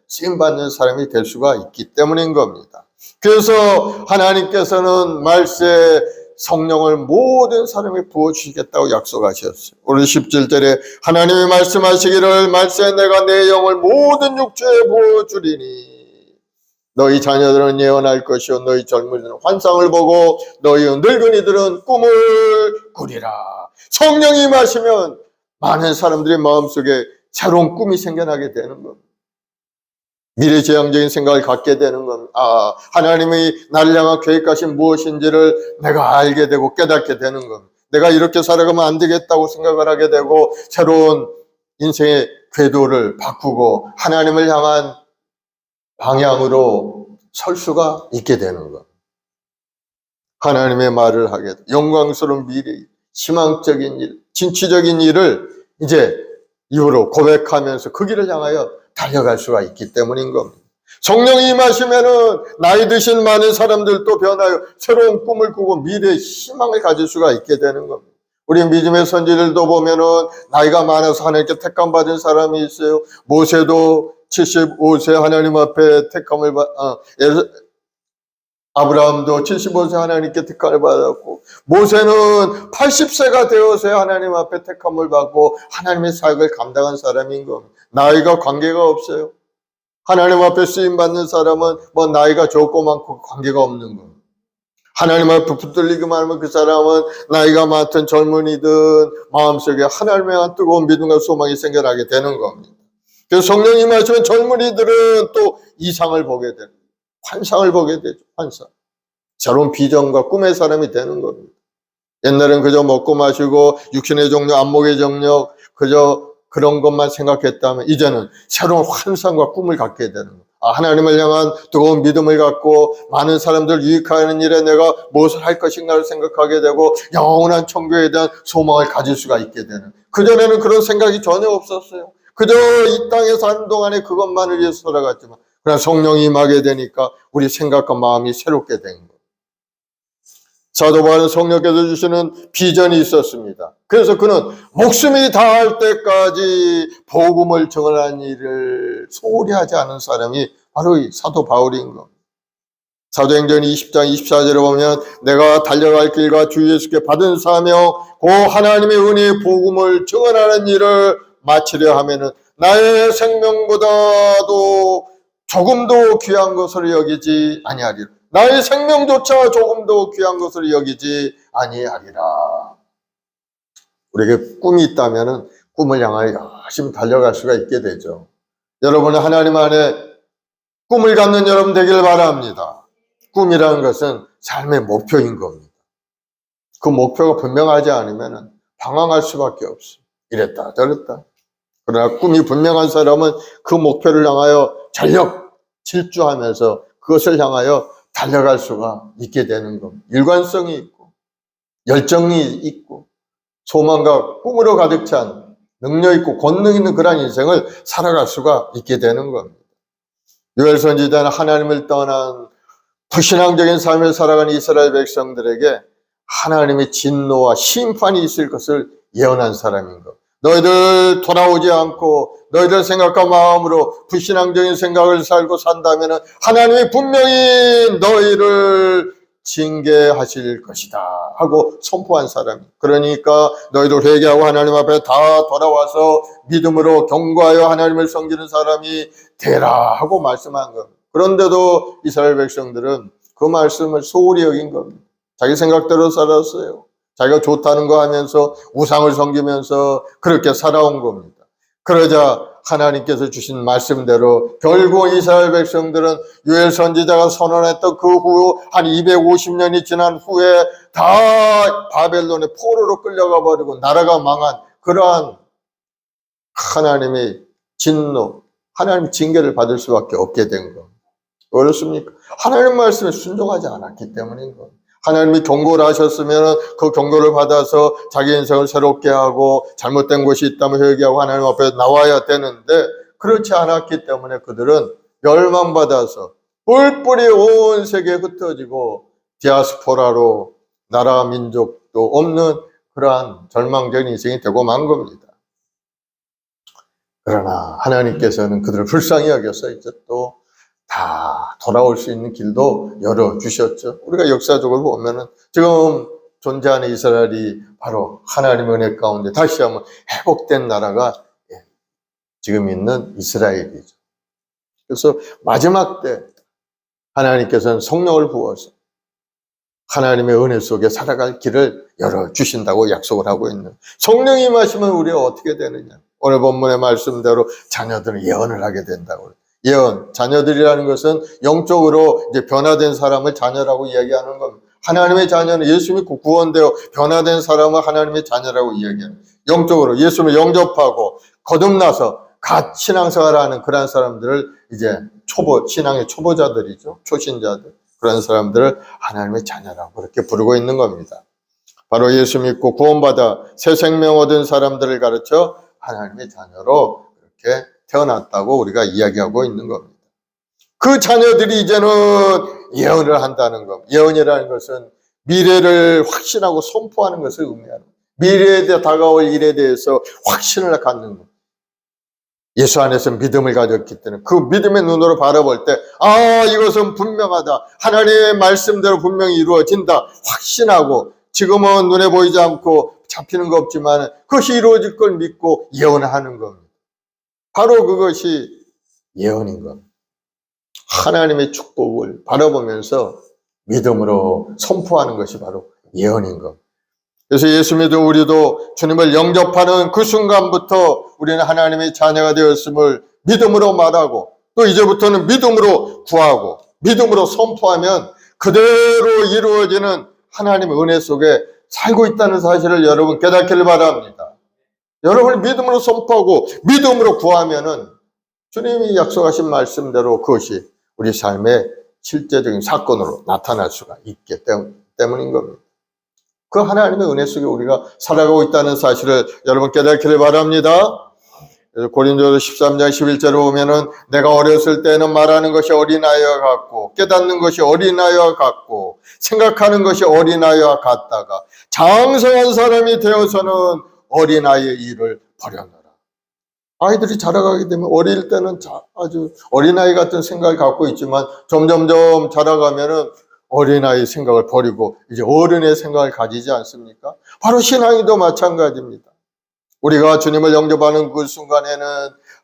쓰임받는 사람이 될 수가 있기 때문인 겁니다. 그래서 하나님께서는 말세 성령을 모든 사람에 부어주시겠다고 약속하셨어요. 오늘 17절에 하나님이 말씀하시기를 말세 내가 내 영을 모든 육체에 부어주리니 너희 자녀들은 예언할 것이요 너희 젊은이들은 환상을 보고 너희 늙은이들은 꿈을 꾸리라. 성령이 임하시면 많은 사람들의 마음속에 새로운 꿈이 생겨나게 되는 겁니다. 미래지향적인 생각을 갖게 되는 겁니다. 하나님이 나를 향한 계획하신 무엇인지를 내가 알게 되고 깨닫게 되는 겁니다. 내가 이렇게 살아가면 안 되겠다고 생각을 하게 되고 새로운 인생의 궤도를 바꾸고 하나님을 향한 방향으로 설 수가 있게 되는 것. 하나님의 말을 하게 돼. 영광스러운 미래, 희망적인 일, 진취적인 일을 이제 이후로 고백하면서 그 길을 향하여 달려갈 수가 있기 때문인 겁니다. 성령이 임하시면은 나이 드신 많은 사람들도 변하여 새로운 꿈을 꾸고 미래의 희망을 가질 수가 있게 되는 겁니다. 우리 믿음의 선지들도 보면은 나이가 많아서 하나님께 택함 받은 사람이 있어요. 모세도 75세 하나님 앞에 택함을 아브라함도 75세 하나님께 택함을 받았고 모세는 80세가 되어서 하나님 앞에 택함을 받고 하나님의 사역을 감당한 사람인 겁니다. 나이가 관계가 없어요. 하나님 앞에 쓰임받는 사람은 뭐 나이가 적고 많고 관계가 없는 겁니다. 하나님 앞에 붙들리기만 하면 그 사람은 나이가 많든 젊은이든 마음속에 하나님에 대한 뜨거운 믿음과 소망이 생겨나게 되는 겁니다. 그래서 성령이 임하시면 젊은이들은 또 이상을 보게 되는 거예요. 환상을 보게 되죠. 환상. 새로운 비전과 꿈의 사람이 되는 겁니다. 옛날엔 그저 먹고 마시고 육신의 정력, 안목의 정력 그저 그런 것만 생각했다면 이제는 새로운 환상과 꿈을 갖게 되는 거예요. 하나님을 향한 뜨거운 믿음을 갖고 많은 사람들 유익하는 일에 내가 무엇을 할 것인가를 생각하게 되고 영원한 천국에 대한 소망을 가질 수가 있게 되는. 그전에는 그런 생각이 전혀 없었어요. 그저 이 땅에 사는 동안에 그것만을 위해서 살아갔지만 그러나 성령이 임하게 되니까 우리 생각과 마음이 새롭게 된 거예요. 사도 바울은 성령께서 주시는 비전이 있었습니다. 그래서 그는 목숨이 다할 때까지 복음을 전하는 일을 소홀히 하지 않은 사람이 바로 이 사도 바울인 겁니다. 사도행전 20장 24절에 보면 내가 달려갈 길과 주 예수께 받은 사명 고 하나님의 은혜의 복음을 전하는 일을 마치려 하면은 나의 생명보다도 조금도 귀한 것을 여기지 아니하리라. 나의 생명조차 조금도 귀한 것을 여기지 아니하리라. 우리에게 꿈이 있다면 꿈을 향하여 열심히 달려갈 수가 있게 되죠. 여러분은 하나님 안에 꿈을 갖는 여러분 되길 바랍니다. 꿈이라는 것은 삶의 목표인 겁니다. 그 목표가 분명하지 않으면 방황할 수밖에 없어요. 이랬다 저랬다. 그러나 꿈이 분명한 사람은 그 목표를 향하여 전력 질주하면서 그것을 향하여 달려갈 수가 있게 되는 겁니다. 일관성이 있고 열정이 있고 소망과 꿈으로 가득 찬 능력 있고 권능 있는 그런 인생을 살아갈 수가 있게 되는 겁니다. 요엘 선지자는 하나님을 떠난 불신앙적인 삶을 살아가는 이스라엘 백성들에게 하나님의 진노와 심판이 있을 것을 예언한 사람인 것. 너희들 돌아오지 않고 너희들 생각과 마음으로 불신앙적인 생각을 살고 산다면 하나님이 분명히 너희를 징계하실 것이다 하고 선포한 사람이. 그러니까 너희들 회개하고 하나님 앞에 다 돌아와서 믿음으로 경고하여 하나님을 섬기는 사람이 되라 하고 말씀한 겁니다. 그런데도 이스라엘 백성들은 그 말씀을 소홀히 여긴 겁니다. 자기 생각대로 살았어요. 자기가 좋다는 거 하면서 우상을 섬기면서 그렇게 살아온 겁니다. 그러자 하나님께서 주신 말씀대로 결국 이스라엘 백성들은 요엘 선지자가 선언했던 그 후 한 250년이 지난 후에 다 바벨론의 포로로 끌려가 버리고 나라가 망한 그러한 하나님의 진노, 하나님의 징계를 받을 수밖에 없게 된 겁니다. 그렇습니까? 하나님 말씀에 순종하지 않았기 때문인 겁니다. 하나님이 경고를 하셨으면 그 경고를 받아서 자기 인생을 새롭게 하고 잘못된 것이 있다면 회개하고 하나님 앞에 나와야 되는데 그렇지 않았기 때문에 그들은 멸망받아서 뿔뿔이 온 세계에 흩어지고 디아스포라로 나라 민족도 없는 그러한 절망적인 인생이 되고 만 겁니다. 그러나 하나님께서는 그들을 불쌍히 여겨서 이제 또 다 돌아올 수 있는 길도 열어주셨죠. 우리가 역사적으로 보면은 지금 존재하는 이스라엘이 바로 하나님의 은혜 가운데 다시 한번 회복된 나라가 지금 있는 이스라엘이죠. 그래서 마지막 때 하나님께서는 성령을 부어서 하나님의 은혜 속에 살아갈 길을 열어주신다고 약속을 하고 있는 성령이 임하시면 우리가 어떻게 되느냐. 오늘 본문의 말씀대로 자녀들은 예언을 하게 된다고. 예언, 자녀들이라는 것은 영적으로 이제 변화된 사람을 자녀라고 이야기하는 겁니다. 하나님의 자녀는 예수 믿고 구원되어 변화된 사람을 하나님의 자녀라고 이야기합니다. 영적으로 예수를 영접하고 거듭나서 갓 신앙생활하는 그런 사람들을 이제 신앙의 초보자들이죠. 초신자들. 그런 사람들을 하나님의 자녀라고 그렇게 부르고 있는 겁니다. 바로 예수 믿고 구원받아 새 생명 얻은 사람들을 가르쳐 하나님의 자녀로 그렇게 태어났다고 우리가 이야기하고 있는 겁니다. 그 자녀들이 이제는 예언을 한다는 것. 예언이라는 것은 미래를 확신하고 선포하는 것을 의미하는 것. 미래에 다가올 일에 대해서 확신을 갖는 것. 예수 안에서 믿음을 가졌기 때문에 그 믿음의 눈으로 바라볼 때 이것은 분명하다. 하나님의 말씀대로 분명히 이루어진다. 확신하고 지금은 눈에 보이지 않고 잡히는 거 없지만 그것이 이루어질 걸 믿고 예언을 하는 겁니다. 바로 그것이 예언인 겁니다. 하나님의 축복을 바라보면서 믿음으로 선포하는 것이 바로 예언인 겁니다. 그래서 예수 믿은 우리도 주님을 영접하는 그 순간부터 우리는 하나님의 자녀가 되었음을 믿음으로 말하고 또 이제부터는 믿음으로 구하고 믿음으로 선포하면 그대로 이루어지는 하나님의 은혜 속에 살고 있다는 사실을 여러분 깨닫기를 바랍니다. 여러분이 믿음으로 선포하고 믿음으로 구하면은 주님이 약속하신 말씀대로 그것이 우리 삶의 실제적인 사건으로 나타날 수가 있기 때문인 겁니다. 그 하나님의 은혜 속에 우리가 살아가고 있다는 사실을 여러분 깨닫기를 바랍니다. 그래서 고린도서 13장 11절을 보면은 내가 어렸을 때는 말하는 것이 어린아이와 같고 깨닫는 것이 어린아이와 같고 생각하는 것이 어린아이와 같다가 장성한 사람이 되어서는 어린아이의 일을 버려놓으라. 아이들이 자라가게 되면 어릴 때는 아주 어린아이 같은 생각을 갖고 있지만 점점점 자라가면은 어린아이 생각을 버리고 이제 어른의 생각을 가지지 않습니까? 바로 신앙이도 마찬가지입니다. 우리가 주님을 영접하는 그 순간에는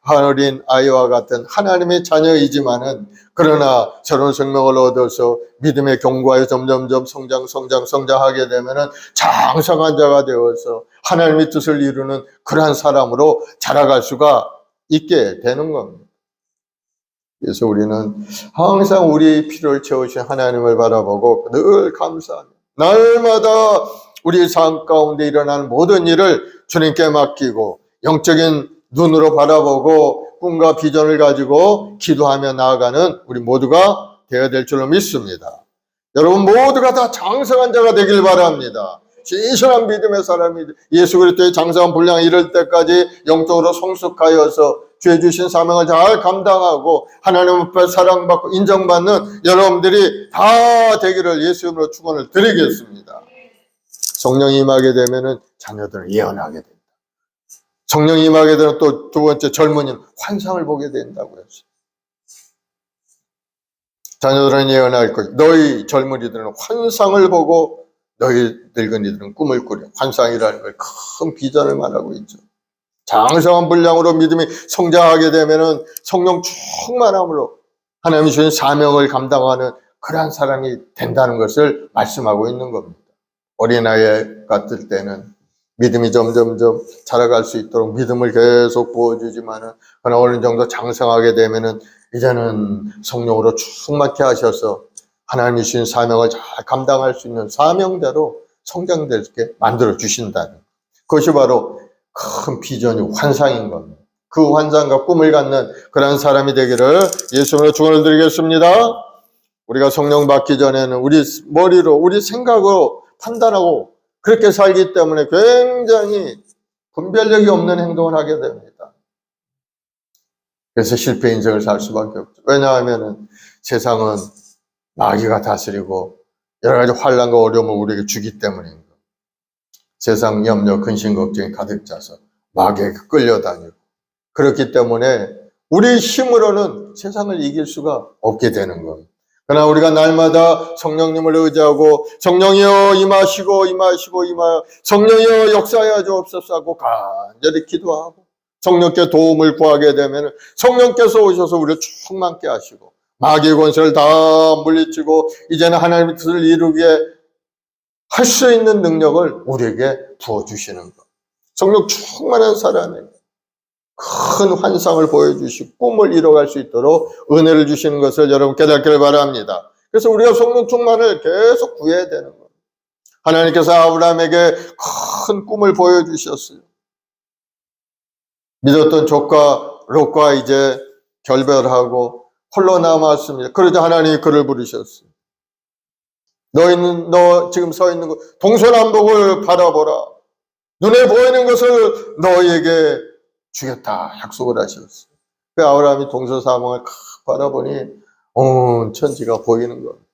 어린 아이와 같은 하나님의 자녀이지만은 그러나 새로운 생명을 얻어서 믿음의 경과에 점점점 성장하게 되면은 장성한 자가 되어서 하나님의 뜻을 이루는 그러한 사람으로 자라갈 수가 있게 되는 겁니다. 그래서 우리는 항상 우리 필요를 채우신 하나님을 바라보고 늘 감사하며 날마다 우리 삶 가운데 일어나는 모든 일을 주님께 맡기고 영적인 눈으로 바라보고 꿈과 비전을 가지고 기도하며 나아가는 우리 모두가 되어야 될 줄로 믿습니다. 여러분 모두가 다 장성한 자가 되길 바랍니다. 진실한 믿음의 사람이 예수 그리스도의 장성한 분량에 이를 때까지 영적으로 성숙하여서 주의 주신 사명을 잘 감당하고 하나님 앞에 사랑받고 인정받는 여러분들이 다 되기를 예수 이름으로 축원을 드리겠습니다. 성령이 임하게 되면은 자녀들은 예언하게 된다. 성령이 임하게 되면 또 두 번째 젊은이는 환상을 보게 된다고 했어요. 자녀들은 예언할 것, 너희 젊은이들은 환상을 보고 너희 늙은이들은 꿈을 꾸려. 환상이라는 걸 큰 비전을 말하고 있죠. 장성한 분량으로 믿음이 성장하게 되면은 성령 충만함으로 하나님이 주신 사명을 감당하는 그러한 사람이 된다는 것을 말씀하고 있는 겁니다. 어린아이 같을 때는 믿음이 점점점 자라갈 수 있도록 믿음을 계속 부어주지만은 그러나 어느 정도 장성하게 되면은 이제는 성령으로 충만케 하셔서 하나님이 주신 사명을 잘 감당할 수 있는 사명대로 성장되게 만들어 주신다는 그것이 바로 큰 비전이 환상인 겁니다. 그 환상과 꿈을 갖는 그런 사람이 되기를 예수님으로 축원을 드리겠습니다. 우리가 성령 받기 전에는 우리 머리로 우리 생각으로 판단하고 그렇게 살기 때문에 굉장히 분별력이 없는 행동을 하게 됩니다. 그래서 실패 인생을 살 수밖에 없죠. 왜냐하면 세상은 마귀가 다스리고 여러 가지 환난과 어려움을 우리에게 주기 때문입니다. 세상 염려, 근심, 걱정이 가득 차서 마귀에게 끌려다니고 그렇기 때문에 우리 힘으로는 세상을 이길 수가 없게 되는 겁니다. 그러나 우리가 날마다 성령님을 의지하고 성령이여 임하시고 성령이여 역사하여 주옵소서 하고 간절히 기도하고 성령께 도움을 구하게 되면 성령께서 오셔서 우리를 충만케 하시고 마귀의 권세를 다 물리치고 이제는 하나님의 뜻을 이루게 할 수 있는 능력을 우리에게 부어주시는 것. 성령 충만한 사람에게 큰 환상을 보여주시고 꿈을 이뤄갈 수 있도록 은혜를 주시는 것을 여러분 깨닫기를 바랍니다. 그래서 우리가 성령 충만을 계속 구해야 되는 겁니다. 하나님께서 아브라함에게 큰 꿈을 보여주셨어요. 믿었던 조카 롯과 이제 결별하고 홀로 남았습니다. 그러자 하나님이 그를 부르셨어요. 너 지금 서 있는 곳 동서남북을 바라보라. 눈에 보이는 것을 너희에게 주겠다 약속을 하셨어요. 그 아브라함이 동서사방을 바라보니 온 천지가 보이는 겁니다.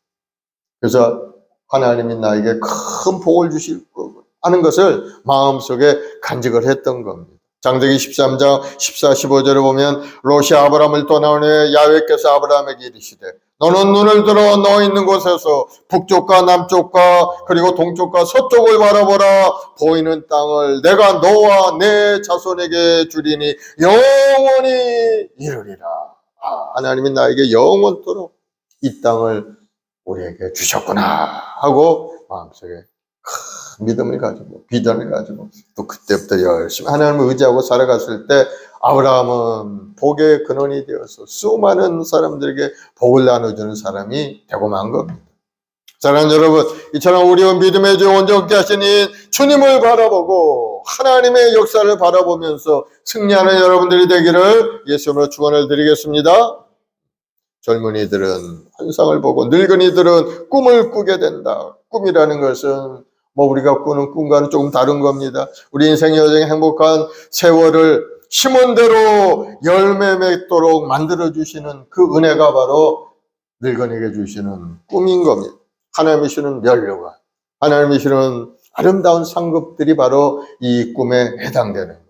그래서 하나님이 나에게 큰 복을 주실 거고 하는 것을 마음속에 간직을 했던 겁니다. 창세기 13장 14, 15절에 보면 롯이 아브라함을 떠나온 후에 야훼께서 아브라함에게 이르시되 너는 눈을 들어 너 있는 곳에서 북쪽과 남쪽과 그리고 동쪽과 서쪽을 바라보라. 보이는 땅을 내가 너와 내 자손에게 주리니 영원히 이르리라. 하나님이 나에게 영원토록 이 땅을 우리에게 주셨구나 하고 마음속에 큰 믿음을 가지고 비전을 가지고 또 그때부터 열심히 하나님을 의지하고 살아갔을 때 아브라함은 복의 근원이 되어서 수많은 사람들에게 복을 나눠주는 사람이 되고 만 겁니다. 사랑하는 여러분, 이처럼 우리의 믿음의 주 온전케 하시니 주님을 바라보고 하나님의 역사를 바라보면서 승리하는 여러분들이 되기를 예수님으로 축원을 드리겠습니다. 젊은이들은 환상을 보고 늙은이들은 꿈을 꾸게 된다. 꿈이라는 것은 우리가 꾸는 꿈과는 조금 다른 겁니다. 우리 인생의 여정의 행복한 세월을 심은 대로 열매 맺도록 만들어주시는 그 은혜가 바로 늙은이에게 주시는 꿈인 겁니다. 하나님이 주시는 면류관, 하나님이 주시는 아름다운 상급들이 바로 이 꿈에 해당되는 것.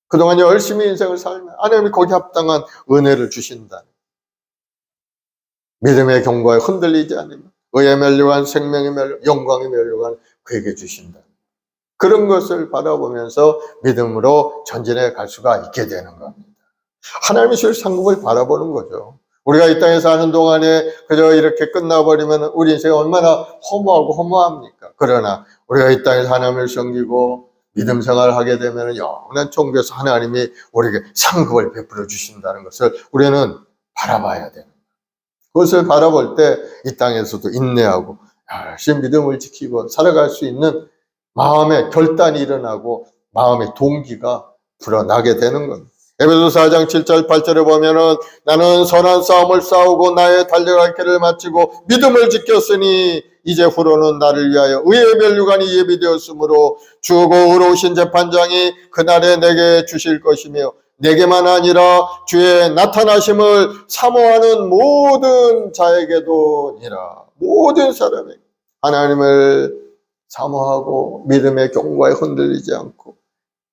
그동안 열심히 인생을 살면 하나님이 거기에 합당한 은혜를 주신다. 믿음의 경과에 흔들리지 않으면 의의 면류관, 생명의 면류관, 영광의 면류관 그에게 주신다. 그런 것을 바라보면서 믿음으로 전진해 갈 수가 있게 되는 겁니다. 하나님이 주실 상급을 바라보는 거죠. 우리가 이 땅에 사는 동안에 그저 이렇게 끝나버리면 우리 인생이 얼마나 허무하고 허무합니까? 그러나 우리가 이 땅에서 하나님을 섬기고 믿음 생활을 하게 되면 영원한 천국에서 하나님이 우리에게 상급을 베풀어 주신다는 것을 우리는 바라봐야 되는 거예요. 그것을 바라볼 때 이 땅에서도 인내하고 열심히 믿음을 지키고 살아갈 수 있는 마음의 결단이 일어나고 마음의 동기가 불어나게 되는 겁니다. 에베소서 4장 7절 8절에 보면은 나는 선한 싸움을 싸우고 나의 달려갈 길을 마치고 믿음을 지켰으니 이제 후로는 나를 위하여 의의 면류관이 예비되었으므로 주고 의로우신 재판장이 그날에 내게 주실 것이며 내게만 아니라 주의 나타나심을 사모하는 모든 자에게도니라. 모든 사람에게 하나님을 사모하고 믿음의 경고에 흔들리지 않고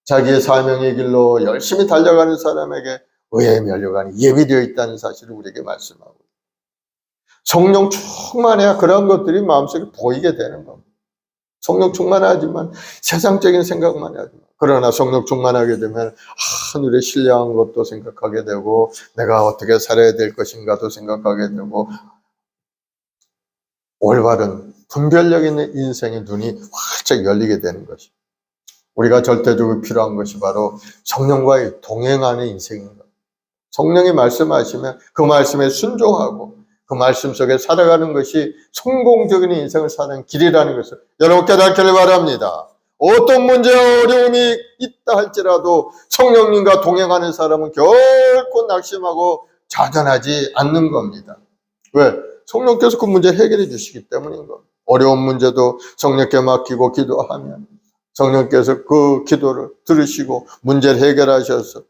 자기의 사명의 길로 열심히 달려가는 사람에게 의의 면류관이 예비되어 있다는 사실을 우리에게 말씀하고, 성령 충만해야 그런 것들이 마음속에 보이게 되는 겁니다. 성령 충만하지만 세상적인 생각만 하지만, 그러나 성령 충만하게 되면 하늘에 신령한 것도 생각하게 되고 내가 어떻게 살아야 될 것인가도 생각하게 되고 올바른 분별력 있는 인생의 눈이 활짝 열리게 되는 것입니다. 우리가 절대적으로 필요한 것이 바로 성령과의 동행하는 인생인 것. 성령이 말씀하시면 그 말씀에 순종하고 그 말씀 속에 살아가는 것이 성공적인 인생을 사는 길이라는 것을 여러분 깨닫기를 바랍니다. 어떤 문제와 어려움이 있다 할지라도 성령님과 동행하는 사람은 결코 낙심하고 좌절하지 않는 겁니다. 왜? 성령께서 그 문제를 해결해 주시기 때문인 겁니다. 어려운 문제도 성령께 맡기고 기도하면 성령께서 그 기도를 들으시고 문제를 해결하셔서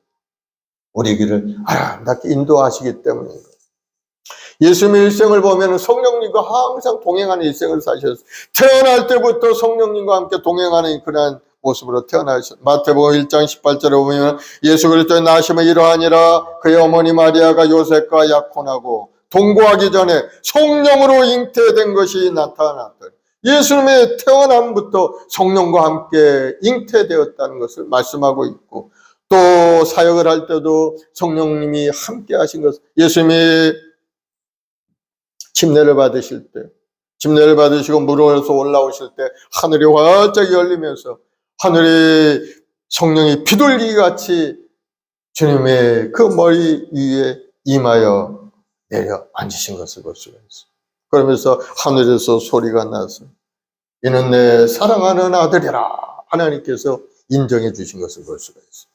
우리 길을 아름답게 인도하시기 때문인 거예요. 예수님의 일생을 보면 성령님과 항상 동행하는 일생을 사셨어요. 태어날 때부터 성령님과 함께 동행하는 그런 모습으로 태어나셨어요. 마태복음 1장 18절에 보면 예수 그리스도의 나심은 이러하니라 그의 어머니 마리아가 요셉과 약혼하고 동거하기 전에 성령으로 잉태된 것이 나타났다. 예수님의 태어남부터 성령과 함께 잉태되었다는 것을 말씀하고 있고, 또 사역을 할 때도 성령님이 함께 하신 것, 예수님이 침례를 받으실 때, 침례를 받으시고 물에서 올라오실 때 하늘이 활짝 열리면서 하늘이 성령이 비둘기 같이 주님의 그 머리 위에 임하여 내려 앉으신 것을 볼 수가 있어요. 그러면서 하늘에서 소리가 나서 이는 내 사랑하는 아들이라 하나님께서 인정해 주신 것을 볼 수가 있어요.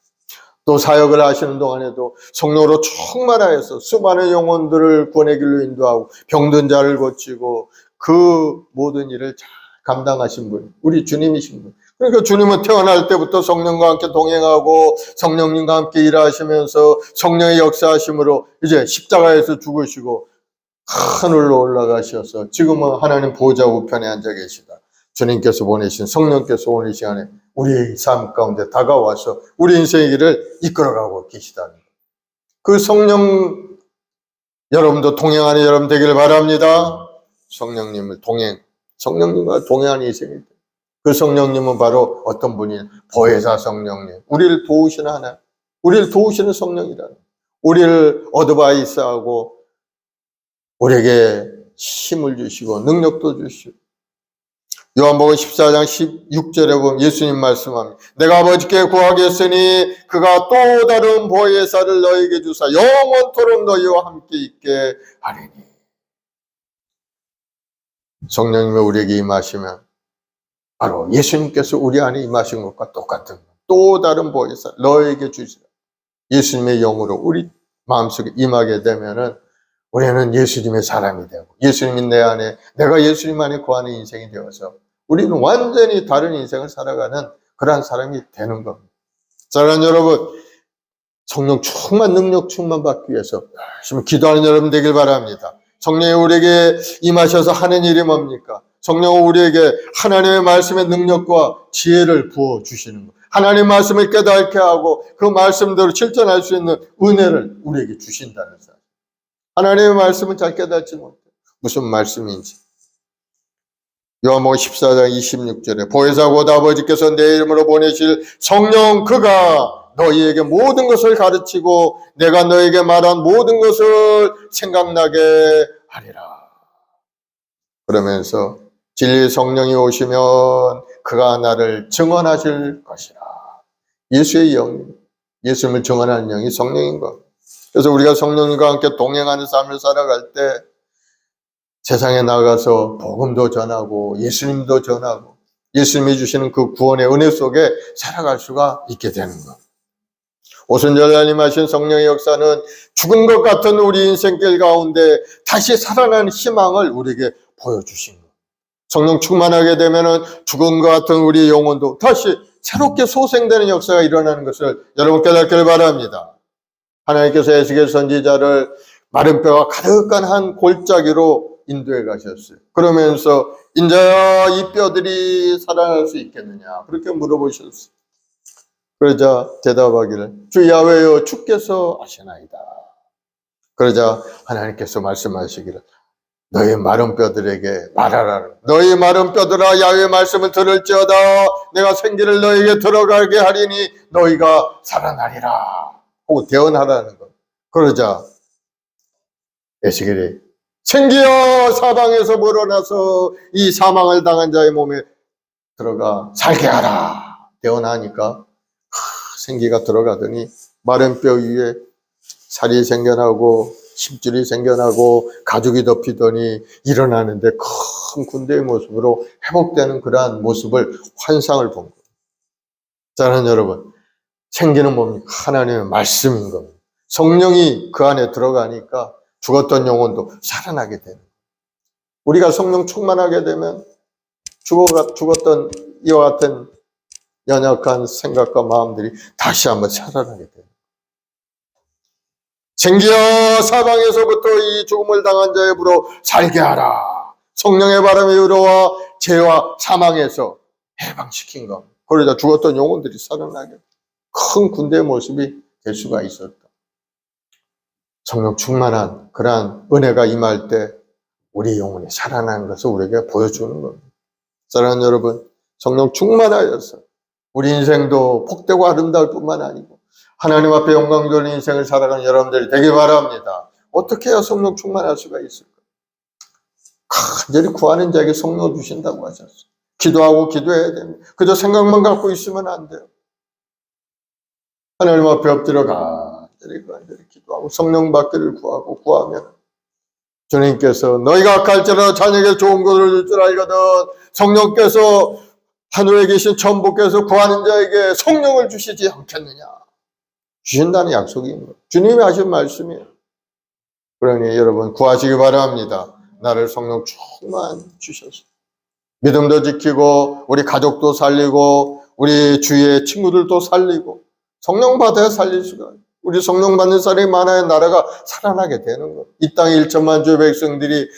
또 사역을 하시는 동안에도 성령으로 충만하여서 수많은 영혼들을 구원의 길로 인도하고 병든 자를 고치고 그 모든 일을 잘 감당하신 분, 우리 주님이신 분. 그러니까 주님은 태어날 때부터 성령과 함께 동행하고 성령님과 함께 일하시면서 성령의 역사하심으로 이제 십자가에서 죽으시고 하늘로 올라가셔서 지금은 하나님 보좌 우편에 앉아 계시다. 주님께서 보내신 성령께서 오늘 시간에 우리의 삶 가운데 다가와서 우리 인생의 길을 이끌어가고 계시다는 것. 그 성령 여러분도 동행하는 여러분 되기를 바랍니다. 성령님과 동행하는 인생이 돼. 그 성령님은 바로 어떤 분이냐? 보혜사 성령님. 우리를 도우시는 하나님. 우리를 도우시는 성령이라는. 우리를 어드바이스하고 우리에게 힘을 주시고 능력도 주시고. 요한복음 14장 16절에 보면 예수님 말씀합니다. 내가 아버지께 구하겠으니 그가 또 다른 보혜사를 너에게 주사 영원토록 너희와 함께 있게 하리니. 성령님이 우리에게 임하시면 바로 예수님께서 우리 안에 임하신 것과 똑같은 또 다른 보혜사 너에게 주시라. 예수님의 영으로 우리 마음속에 임하게 되면은 우리는 예수님의 사람이 되고 예수님이 내 안에, 내가 예수님 안에 거하는 인생이 되어서 우리는 완전히 다른 인생을 살아가는 그러한 사람이 되는 겁니다. 사랑하는 여러분, 성령 충만, 능력 충만 받기 위해서 열심히 기도하는 여러분 되길 바랍니다. 성령이 우리에게 임하셔서 하는 일이 뭡니까? 성령은 우리에게 하나님의 말씀의 능력과 지혜를 부어주시는 것. 하나님의 말씀을 깨닫게 하고 그 말씀대로 실천할 수 있는 은혜를 우리에게 주신다는 사실. 하나님의 말씀은 잘 깨닫지 못해. 무슨 말씀인지. 요한복음 14장 26절에 보혜사 곧 아버지께서 내 이름으로 보내실 성령 그가 너희에게 모든 것을 가르치고 내가 너에게 말한 모든 것을 생각나게 하리라. 그러면서 진리의 성령이 오시면 그가 나를 증언하실 것이라. 예수의 영, 예수님을 증언하는 영이 성령인 것. 그래서 우리가 성령님과 함께 동행하는 삶을 살아갈 때 세상에 나가서 복음도 전하고 예수님도 전하고 예수님이 주시는 그 구원의 은혜 속에 살아갈 수가 있게 되는 것. 오순절날님 하신 성령의 역사는 죽은 것 같은 우리 인생길 가운데 다시 살아나는 희망을 우리에게 보여주신 것. 성령 충만하게 되면은 죽은 것 같은 우리의 영혼도 다시 새롭게 소생되는 역사가 일어나는 것을 여러분 깨닫기를 바랍니다. 하나님께서 에스겔 선지자를 마른 뼈가 가득한 한 골짜기로 인도해 가셨어요. 그러면서 인자야 이 뼈들이 살아날 수 있겠느냐 그렇게 물어보셨어요. 그러자 대답하기를 주 야훼여 주께서 아시나이다. 그러자 하나님께서 말씀하시기를 너희 마른 뼈들에게 말하라. 너희 마른 뼈들아 야훼의 말씀을 들을지어다. 내가 생기를 너에게 들어가게 하리니 너희가 살아나리라 하고 대언하라는 것. 그러자 에스겔이 생기여 사방에서 물어나서 이 사망을 당한 자의 몸에 들어가 살게 하라 대언하니까 생기가 들어가더니 마른 뼈 위에 살이 생겨나고 심줄이 생겨나고 가죽이 덮이더니 일어나는데 큰 군대의 모습으로 회복되는 그러한 모습을 환상을 본 거예요. 사랑하는 여러분, 생기는 뭡니까? 하나님의 말씀인 겁니다. 성령이 그 안에 들어가니까 죽었던 영혼도 살아나게 되는 거예요. 우리가 성령 충만하게 되면 죽었던 이와 같은 연약한 생각과 마음들이 다시 한번 살아나게 돼요. 생기여 사방에서부터 이 죽음을 당한 자의 부로 살게 하라. 성령의 바람이 불어와 죄와 사망에서 해방시킨 것. 그러자 죽었던 영혼들이 살아나게 큰 군대의 모습이 될 수가 있었다. 성령 충만한 그러한 은혜가 임할 때 우리 영혼이 살아나는 것을 우리에게 보여주는 겁니다. 사랑하는 여러분, 성령 충만하여서 우리 인생도 복되고 아름다울 뿐만 아니고 하나님 앞에 영광돌린 인생을 살아가는 여러분들이 되길 바랍니다. 어떻게 해야 성령 충만할 수가 있을까? 간절히 구하는 자에게 성령을 주신다고 하셨어요. 기도하고 기도해야 됩니다. 그저 생각만 갖고 있으면 안 돼요. 하나님 앞에 엎드려 간절히 기도하고 성령 받기를 구하면 주님께서 너희가 갈지라도 자녀에게 좋은 것을 줄 줄 알거든 성령께서 하늘에 계신 천부께서 구하는 자에게 성령을 주시지 않겠느냐. 주신다는 약속입니다. 주님이 하신 말씀이에요. 그러니 여러분 구하시기 바랍니다. 나를 성령 충만 주셔서 믿음도 지키고 우리 가족도 살리고 우리 주위의 친구들도 살리고 성령 받아야 살릴 수가 있어요. 우리 성령 받는 사람이 많아야 나라가 살아나게 되는 거예요. 이 땅에 1천만 주의 백성들이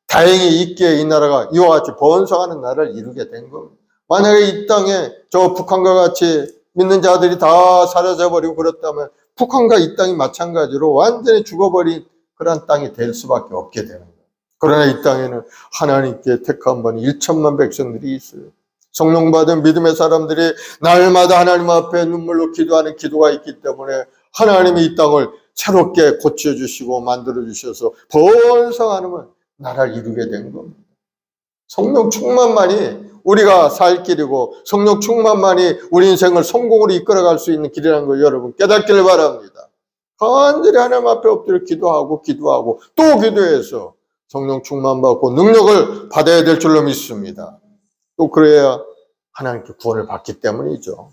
다행히 있기에 이 나라가 이와 같이 번성하는 나라를 이루게 된 겁니다. 만약에 이 땅에 저 북한과 같이 믿는 자들이 다 사라져버리고 그렇다면 북한과 이 땅이 마찬가지로 완전히 죽어버린 그런 땅이 될 수밖에 없게 되는 거예요. 그러나 이 땅에는 하나님께 택한 분이 1천만 백성들이 있어요. 성령 받은 믿음의 사람들이 날마다 하나님 앞에 눈물로 기도하는 기도가 있기 때문에 하나님이 이 땅을 새롭게 고쳐주시고 만들어주셔서 번성하는 나라를 이루게 된 겁니다. 성령 충만만이 우리가 살 길이고 성령 충만만이 우리 인생을 성공으로 이끌어갈 수 있는 길이라는 걸 여러분 깨닫기를 바랍니다. 간절히 하나님 앞에 엎드려 기도하고 또 기도해서 성령 충만 받고 능력을 받아야 될 줄로 믿습니다. 또 그래야 하나님께 구원을 받기 때문이죠.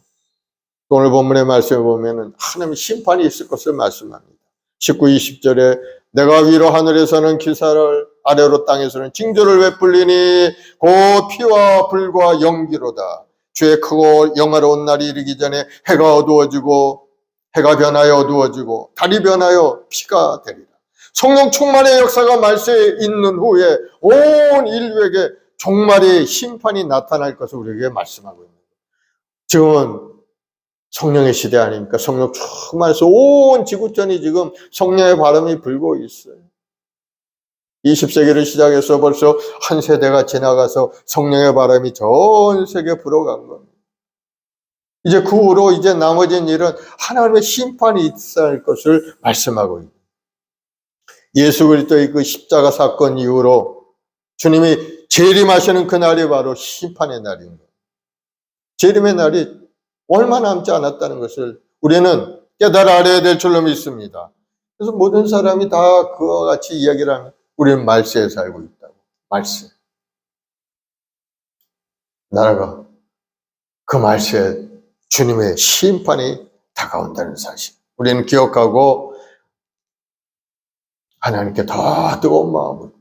오늘 본문의 말씀에 보면은 하나님의 심판이 있을 것을 말씀합니다. 19, 20절에 내가 위로 하늘에서는 기사를 아래로 땅에서는 징조를 베풀리니 곧 피와 불과 연기로다. 주의 크고 영화로운 날이 이르기 전에 해가 어두워지고 해가 변하여 어두워지고 달이 변하여 피가 되리라. 성령 충만의 역사가 말세에 있는 후에 온 인류에게 종말의 심판이 나타날 것을 우리에게 말씀하고 있는 거예요. 지금은 성령의 시대 아닙니까? 성령 충만해서 온 지구촌이 지금 성령의 바람이 불고 있어요. 20세기를 시작해서 벌써 한 세대가 지나가서 성령의 바람이 전 세계에 불어간 겁니다. 이제 그 후로 이제 나머진 일은 하나님의 심판이 있을 것을 말씀하고 있습니다. 예수 그리스도의 그 십자가 사건 이후로 주님이 재림하시는 그날이 바로 심판의 날입니다. 재림의 날이 얼마 남지 않았다는 것을 우리는 깨달아 알아야 될 줄로 믿습니다. 그래서 모든 사람이 다 그와 같이 이야기를 하면 우리는 말세에 살고 있다고. 말세. 나라가 그 말세에 주님의 심판이 다가온다는 사실. 우리는 기억하고 하나님께 더 뜨거운 마음으로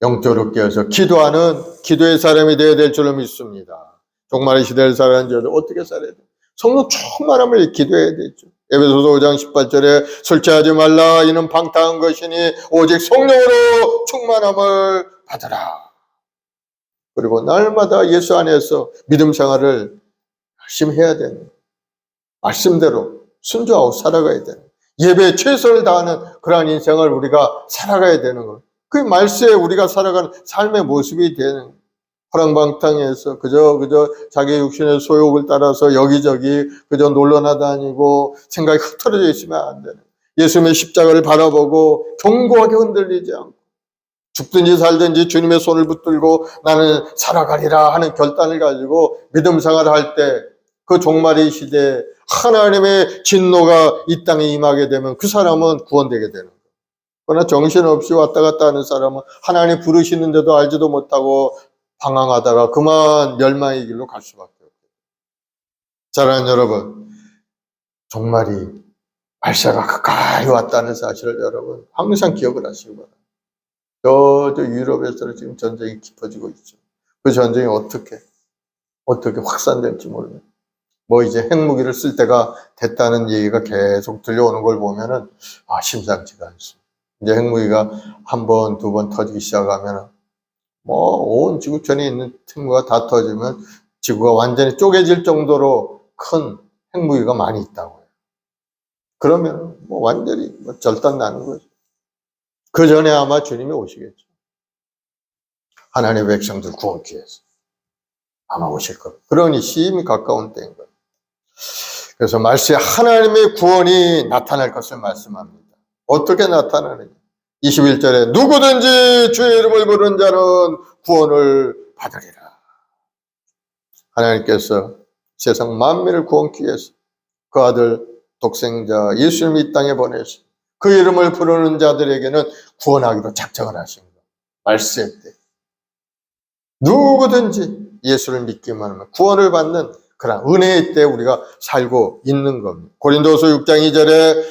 영적으로 깨어서 기도하는 기도의 사람이 되어야 될 줄로 믿습니다. 종말의 시대를 살아가는 자들 어떻게 살아야 돼요? 성령 충만함을 기도해야 되죠. 에베소서 5장 18절에 술 취하지 말라 이는 방탕한 것이니 오직 성령으로 충만함을 받으라. 그리고 날마다 예수 안에서 믿음 생활을 열심히 해야 되는, 말씀대로 순종하고 살아가야 되는, 예배에 최선을 다하는 그러한 인생을 우리가 살아가야 되는 것. 그 말씀에 우리가 살아가는 삶의 모습이 되는, 허랑방탕해서 그저 자기 육신의 소욕을 따라서 여기저기 그저 놀러나 다니고 생각이 흩어져 있으면 안 되는, 예수님의 십자가를 바라보고 견고하게 흔들리지 않고 죽든지 살든지 주님의 손을 붙들고 나는 살아가리라 하는 결단을 가지고 믿음 생활을 할 때 그 종말의 시대에 하나님의 진노가 이 땅에 임하게 되면 그 사람은 구원되게 되는 거예요. 그러나 정신없이 왔다 갔다 하는 사람은 하나님 부르시는데도 알지도 못하고 방황하다가 그만 멸망의 길로 갈 수밖에 없어요. 사랑하는 여러분, 종말이 말세가 가까이 왔다는 사실을 여러분 항상 기억을 하시기 바랍니다. 저 유럽에서 지금 전쟁이 깊어지고 있죠. 그 전쟁이 어떻게 확산될지 모르겠어요. 뭐 이제 핵무기를 쓸 때가 됐다는 얘기가 계속 들려오는 걸 보면은 심상치가 않습니다. 이제 핵무기가 한 번, 두 번 터지기 시작하면은 뭐 온 지구촌에 있는 핵무기가 다 터지면 지구가 완전히 쪼개질 정도로 큰 핵무기가 많이 있다고 해요. 그러면 뭐 완전히 절단 나는 거죠. 그 전에 아마 주님이 오시겠죠. 하나님의 백성들 구원기 위해서 아마 오실 겁니다. 그러니 시임이 가까운 때인 거예요. 그래서 말씀에 하나님의 구원이 나타날 것을 말씀합니다. 어떻게 나타나느냐? 21절에 누구든지 주의 이름을 부르는 자는 구원을 받으리라. 하나님께서 세상 만민을 구원기 위해서 그 아들 독생자 예수님을 이 땅에 보내시 그 이름을 부르는 자들에게는 구원하기로 작정을 하신 거예요. 말세 때 누구든지 예수를 믿기만 하면 구원을 받는 그런 은혜의 때 우리가 살고 있는 겁니다. 고린도서 6장 2절에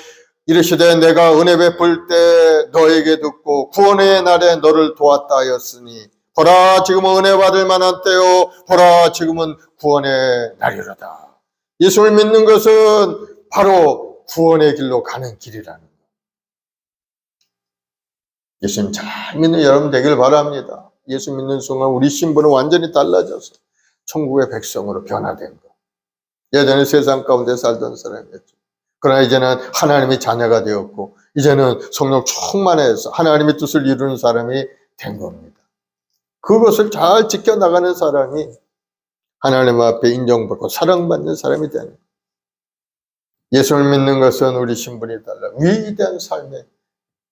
이르시되 내가 은혜 베풀 때 너에게 듣고 구원의 날에 너를 도왔다 하였으니 보라 지금은 은혜 받을 만한 때요 보라 지금은 구원의 날이로다. 예수를 믿는 것은 바로 구원의 길로 가는 길이라는 거예요. 예수님 잘 믿는 여러분 되길 바랍니다. 예수 믿는 순간 우리 신분은 완전히 달라져서 천국의 백성으로 변화된 거. 예전에 세상 가운데 살던 사람이었죠. 그러나 이제는 하나님의 자녀가 되었고 이제는 성령 충만해서 하나님의 뜻을 이루는 사람이 된 겁니다. 그것을 잘 지켜나가는 사람이 하나님 앞에 인정받고 사랑받는 사람이 되는 거예요. 예수를 믿는 것은 우리 신분이 달라 위대한 삶의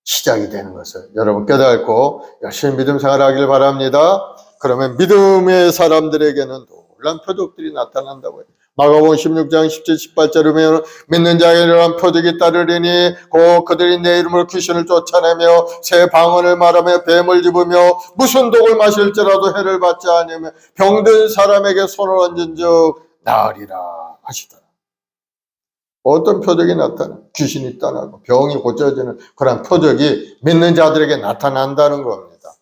시작이 되는 것을 여러분 깨닫고 열심히 믿음 생활하길 바랍니다. 그러면 믿음의 사람들에게는 놀라운 표적들이 나타난다고 해요. 마가복음 16장 17, 18절에 보면 믿는 자에게 이러한 표적이 따르리니 곧 그들이 내 이름으로 귀신을 쫓아내며 새 방언을 말하며 뱀을 집으며 무슨 독을 마실지라도 해를 받지 않으며 병든 사람에게 손을 얹은 즉 나으리라 하시더라. 어떤 표적이 나타나? 귀신이 떠나고 병이 고쳐지는 그런 표적이 믿는 자들에게 나타난다는 겁니다.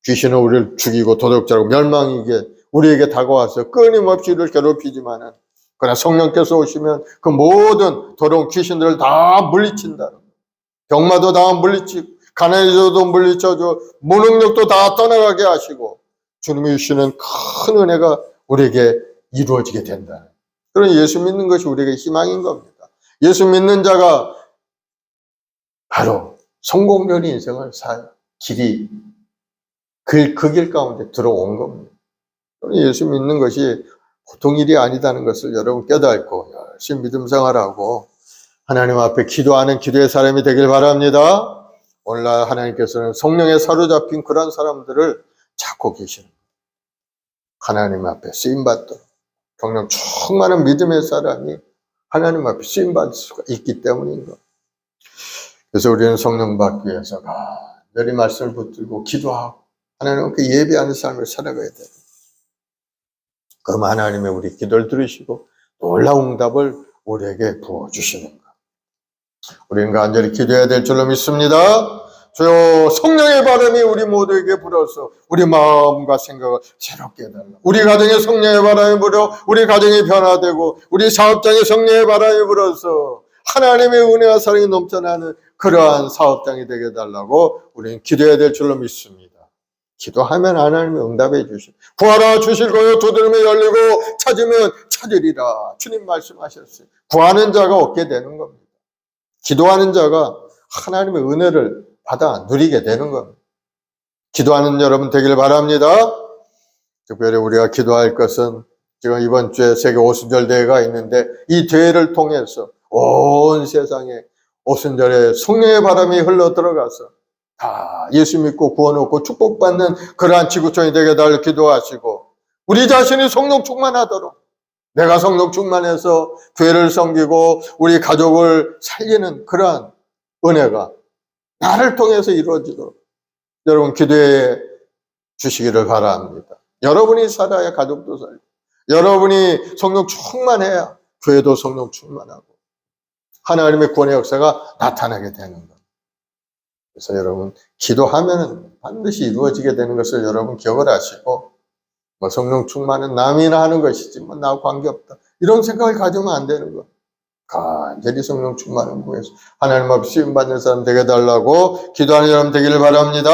귀신은 우리를 죽이고 도둑질하고 멸망이게 우리에게 다가와서 끊임없이 우리를 괴롭히지만은 그러나 성령께서 오시면 그 모든 더러운 귀신들을 다 물리친다는 거예요. 병마도 다 물리치고 가난해져도 물리쳐줘 무능력도 다 떠나가게 하시고 주님이 주시는 큰 은혜가 우리에게 이루어지게 된다는 거예요. 그런 예수 믿는 것이 우리에게 희망인 겁니다. 예수 믿는 자가 바로 성공적인 인생을 살 길이 그 길 가운데 들어온 겁니다. 예수 믿는 것이 보통 일이 아니다는 것을 여러분 깨닫고 열심히 믿음 생활하고 하나님 앞에 기도하는 기도의 사람이 되길 바랍니다. 오늘날 하나님께서는 성령에 사로잡힌 그런 사람들을 찾고 계시는 거예요. 하나님 앞에 쓰임받도록 성령 충만한 믿음의 사람이 하나님 앞에 쓰임받을 수가 있기 때문인 것. 그래서 우리는 성령 받기 위해서 간절히 말씀을 붙들고 기도하고 하나님 앞에 예배하는 삶을 살아가야 돼요. 그럼 하나님의 우리 기도를 들으시고 놀라운 응답을 우리에게 부어주시는 것. 우리는 간절히 기도해야 될 줄로 믿습니다. 주여 성령의 바람이 우리 모두에게 불어서 우리 마음과 생각을 새롭게 해달라. 우리 가정에 성령의 바람이 불어 우리 가정이 변화되고 우리 사업장에 성령의 바람이 불어서 하나님의 은혜와 사랑이 넘쳐나는 그러한 사업장이 되게 해달라고 우리는 기도해야 될 줄로 믿습니다. 기도하면 하나님이 응답해 주시. 구하라 주실 거요, 두드리면 열리고 찾으면 찾으리라. 주님 말씀하셨어요. 구하는 자가 얻게 되는 겁니다. 기도하는 자가 하나님의 은혜를 받아 누리게 되는 겁니다. 기도하는 여러분 되길 바랍니다. 특별히 우리가 기도할 것은 지금 이번 주에 세계 오순절 대회가 있는데 이 대회를 통해서 온 세상에 오순절에 성령의 바람이 흘러 들어가서 다 예수 믿고 구원 얻고 축복받는 그러한 지구촌이 되게 달 기도하시고, 우리 자신이 성령 충만하도록, 내가 성령 충만해서 교회를 섬기고 우리 가족을 살리는 그러한 은혜가 나를 통해서 이루어지도록 여러분 기도해 주시기를 바랍니다. 여러분이 살아야 가족도 살고, 여러분이 성령 충만해야 교회도 성령 충만하고 하나님의 구원의 역사가 나타나게 되는 것. 그래서 여러분 기도하면 반드시 이루어지게 되는 것을 여러분 기억을 하시고, 뭐 성령 충만은 남이나 하는 것이지 뭐 나하고 관계없다 이런 생각을 가지면 안 되는 것. 간절히 성령 충만을 구해서 하나님 앞에 쓰임받는 사람 되게 달라고 기도하는 여러분 되기를 바랍니다.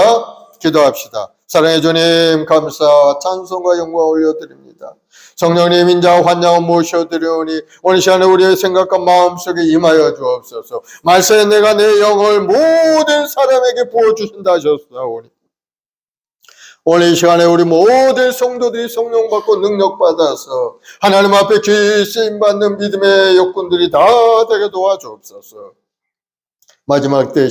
기도합시다. 사랑의 주님, 감사 찬송과 영광 올려드립니다. 성령님 인자 환영을 모셔드려오니 오늘 시간에 우리의 생각과 마음속에 임하여 주옵소서. 말씀에 내가 내 영을 모든 사람에게 부어주신다 하셨사오니 오늘 이 시간에 우리 모든 성도들이 성령 받고 능력 받아서 하나님 앞에 귀히 쓰임받는 믿음의 역군들이 다 되게 도와주옵소서. 마지막 때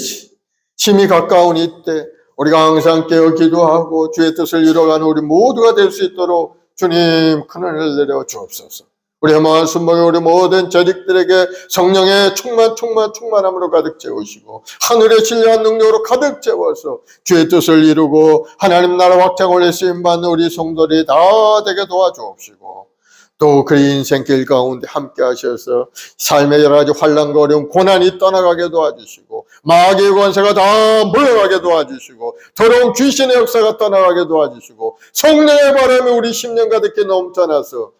심히 가까운 이때 우리가 항상 깨어 기도하고 주의 뜻을 이뤄가는 우리 모두가 될 수 있도록 주님 큰 은혜를 내려 주옵소서. 우리 마음 순복에 우리 모든 저직들에게 성령의 충만함으로 가득 채우시고 하늘의 신령한 능력으로 가득 채워서 주의 뜻을 이루고 하나님 나라 확장을 쓰임받는 우리 성도들이 다 되게 도와주옵시고, 또 그 인생길 가운데 함께 하셔서 삶의 여러 가지 환난과 어려움 고난이 떠나가게 도와주시고 마귀의 권세가 다 물러가게 도와주시고 더러운 귀신의 역사가 떠나가게 도와주시고 성령의 바람이 우리 심령 가득히 넘쳐나서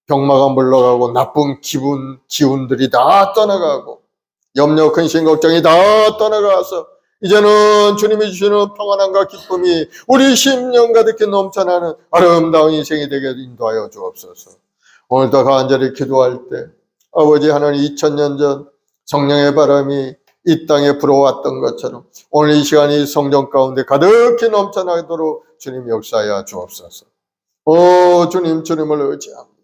병마가 물러가고 나쁜 기운들이 다 떠나가고 염려, 근심, 걱정이 다 떠나가서 이제는 주님이 주시는 평안함과 기쁨이 우리 심령 가득히 넘쳐나는 아름다운 인생이 되게 인도하여 주옵소서. 오늘도 간절히 기도할 때 아버지 하나님 2000년 전 성령의 바람이 이 땅에 불어왔던 것처럼 오늘 이 시간이 성령 가운데 가득히 넘쳐나도록 주님 역사하여 주옵소서. 오 주님, 주님을 의지합니다.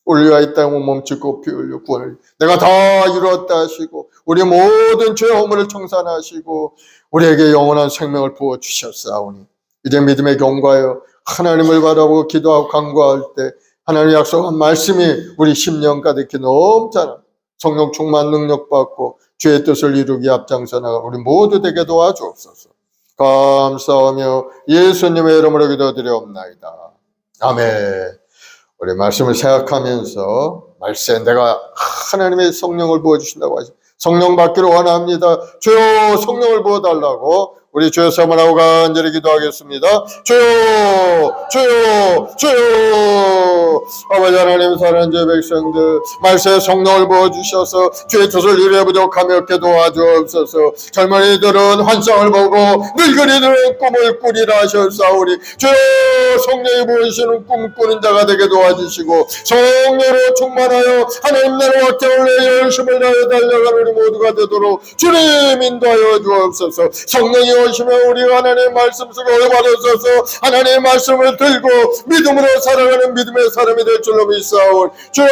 우리가 이 땅을 멈추고 피 흘려 구원을 내가 다 이루었다 하시고 우리 모든 죄 허물을 청산하시고 우리에게 영원한 생명을 부어주셨사오니 이제 믿음의 경과하여 하나님을 바라보고 기도하고 간구할 때 하나님의 약속한 말씀이 우리 심령 가득히 넘쳐나 성령 충만 능력 받고 주의 뜻을 이루기 앞장서 나가 우리 모두 되게 도와주옵소서. 감사하며 예수님의 이름으로 기도드리옵나이다. 아멘. 우리 말씀을 생각하면서 말씀에 내가 하나님의 성령을 부어주신다고 하죠. 성령 받기를 원합니다. 주여 성령을 부어달라고 우리 주여 사모하고 간절히 기도하겠습니다. 주여 주여 주여. 아버지 하나님, 사랑하는 주의 백성들 말씀에 성령을 부어주셔서 주의 뜻을 이루어 부족함이 없게 도와주옵소서. 젊은이들은 환상을 보고 늙은이들은 꿈을 꾸리라 하셨사오니 주여 성령이 부으시는 꿈 꾸는 자가 되게 도와주시고 성령으로 충만하여 하나님 나라 확장을 위해 열심을 다해 달려가는 우리 모두가 되도록 주님 인도하여 주옵소서. 성령이 오시면 우리가 하나님의 말씀 속에 올바르소서. 하나님의 말씀을 들고 믿음으로 살아가는 믿음의 사람이 될 줄로 믿사오니 주여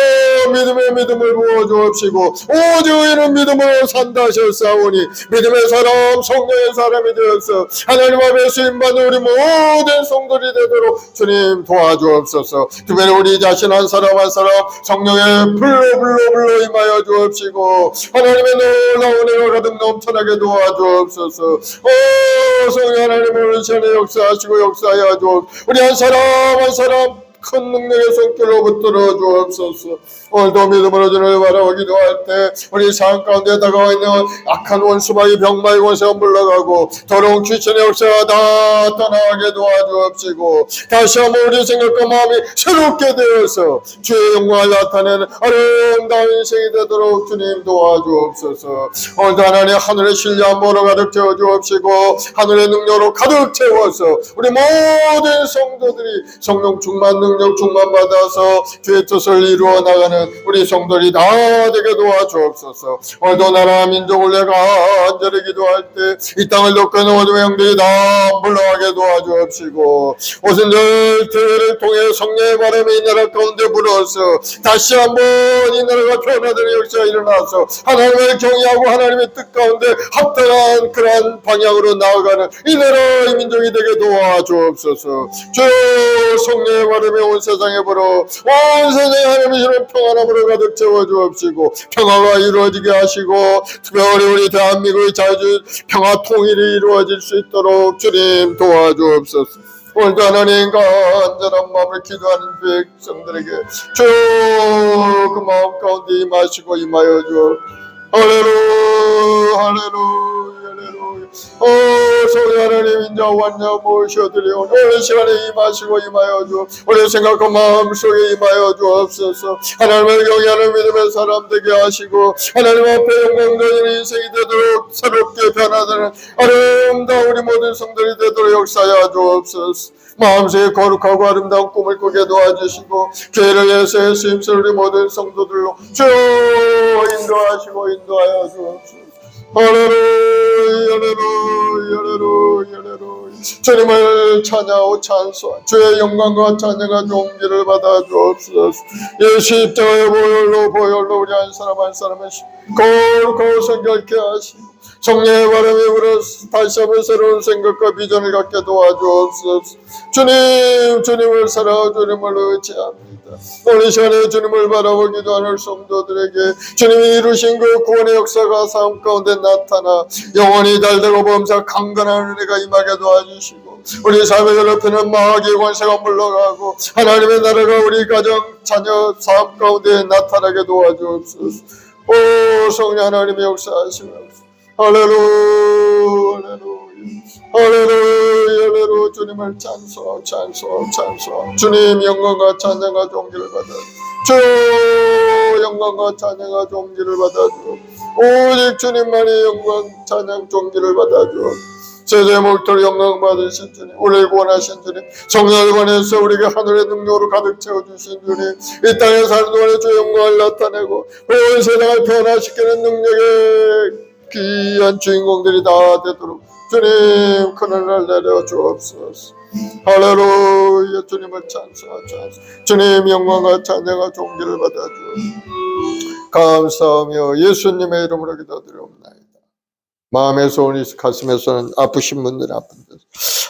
믿음의 믿음을 부어주옵시고 오직 의인은 믿음으로 산다 하셨사오니 믿음의 사람 성령의 사람이 되어서 하나님 앞에 쓰임받는 우리 모든 성도들이 되도록 주님 도와주옵소서. 특별히 우리 자신 한 사람 한 사람 성령의 불로 임하여 주옵시고 하나님의 놀라운 은혜가 가득 넘쳐나게 도와주옵소서. 성령 하나님 오늘 시간에 역사하시고 역사하여 주옵소서. 우리 한 사람 한 사람 큰 능력의 손길로 붙들어 주옵소서. 오늘도 믿음으로 주를 바라고 기도할 때 우리 삶 가운데 다가와 있는 악한 원수마귀 병마귀 권세가 물러가고 더러운 귀신의 역사가 다 떠나게 도와주옵시고 다시 한번 우리 생각과 마음이 새롭게 되어서 주의 영광을 나타내는 아름다운 인생이 되도록 주님 도와주옵소서. 오늘도 하나님 하늘의 신뢰한 모로 가득 채워주옵시고 하늘의 능력으로 가득 채워서 우리 모든 성도들이 성령 충만 능력 충만 받아서 주의 뜻을 이루어 나가는 우리 성도들이 다 되게 도와주옵소서. 오늘도 나라 민족을 내가 간절히 기도할 때 이 땅을 돕는 모든 영들이 다 물러가게 도와주옵시고 오순절 대회를 통해 성령의 바람이 이 나라 가운데 불어서 다시 한번 이 나라가 변화되는 역사가 일어나서 하나님을 경외하고 하나님의 뜻 가운데 합당한 그러한 방향으로 나아가는 이 나라의 민족이 되게 도와주옵소서. 주 성령의 바람이 온 세상에 불어 온 세상에 하나님의 이런 평안함으로 가득 채워주옵시고 평화가 이루어지게 하시고 특별히 우리 대한민국의 자주 평화 통일이 이루어질 수 있도록 주님 도와주옵소서. 오늘도 하나님 간절한 마음을 기도하는 백성들에게 주 그 마음 가운데 임하시고 임하여 주옵소서. 할렐루야 할렐루야 할렐루야. 성령 하나님 인자 완전 모셔드리오 오늘 시간에 임하시고 임하여 주 우리 생각과 마음속에 임하여 주옵소서. 하나님을 경외하는 믿음의 사람 되게 하시고 하나님 앞에 영광되는 인생이 되도록 새롭게 변화되는 아름다운 우리 모든 성들이 되도록 역사하여 주옵소서. 마음속에 거룩하고 아름다운 꿈을 꾸게 도와주시고 교회를 위해서 쓰임쓸 우리 모든 성도들로 주 인도하시고 인도하여 주옵소서. 할렐루야 할렐루야 할렐루야 할렐루야. 주님을 찬양하고 찬송하 주의 영광과 찬양과 존귀를 받아 주옵소서. 이 십자가의 보혈로 우리 한 사람 한 사람을 거룩하고 성결케 하시고 성령의 바람이 불어 다시 한번 새로운 생각과 비전을 갖게 도와주옵소서. 주님을 사랑하고 주님을 의지합니다. 오늘 시간에 주님을 바라보고 기도하는 성도들에게 주님이 이루신 그 구원의 역사가 삶 가운데 나타나 영원히 달되고 범사 강건한 은혜가 임하게 도와주시고 우리 삶을 괴롭히는 마귀의 권세가 물러가고 하나님의 나라가 우리 가정 자녀 삶 가운데 나타나게 도와주옵소서. 오 성령 하나님의 역사하시면서 할렐루야 할렐루야 할렐루야 할렐루야. 주님을 찬송하고 주님 영광과 찬양과 존귀를 받아 주 영광과 찬양과 존귀를 받아 주 오직 주님만이 영광 찬양 존귀를 받아 주 세대 목토로 영광 받으신 주님 우리를 구원하신 주님 성령을 보내서 우리에게 하늘의 능력으로 가득 채워주신 주님 이 땅에 사는 동안에 주 영광을 나타내고 온 세상을 변화시키는 능력의 귀한 주인공들이 다 되도록 주님 큰 은혜를 내려 주옵소서. 할렐루야. 주님을 찬송하자. 주님 영광과 찬양과 존귀를 받아 주옵소서. 감사하며 예수님의 이름으로 기도드리옵나이다. 마음에서 가슴에서는 아프신 분들은 아픈 데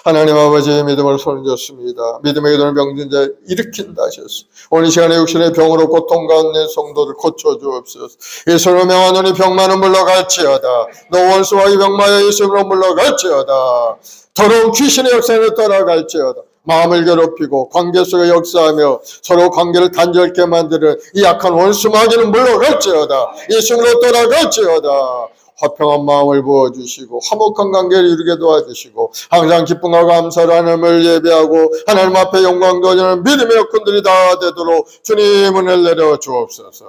하나님 아버지의 믿음을 손졌습니다. 믿음의 기도는 병든 자 일으킨다 하셨어. 오늘 시간에 육신의 병으로 고통 가운데 성도들 고쳐주옵소서. 예수로 명하노니 병만은 물러갈지어다. 너 원수와 이 병마여 예수로 물러갈지어다. 더러운 귀신의 역사를 떠나갈지어다. 마음을 괴롭히고 관계 속에 역사하며 서로 관계를 단절케 만드는 이 악한 원수 마귀는 물러갈지어다. 예수로 떠나갈지어다. 화평한 마음을 부어주시고 화목한 관계를 이루게 도와주시고 항상 기쁨과 감사로 하나님을 예배하고 하나님 앞에 영광 돌리는 믿음의 여건들이 다 되도록 주님 은혜를 내려 주옵소서.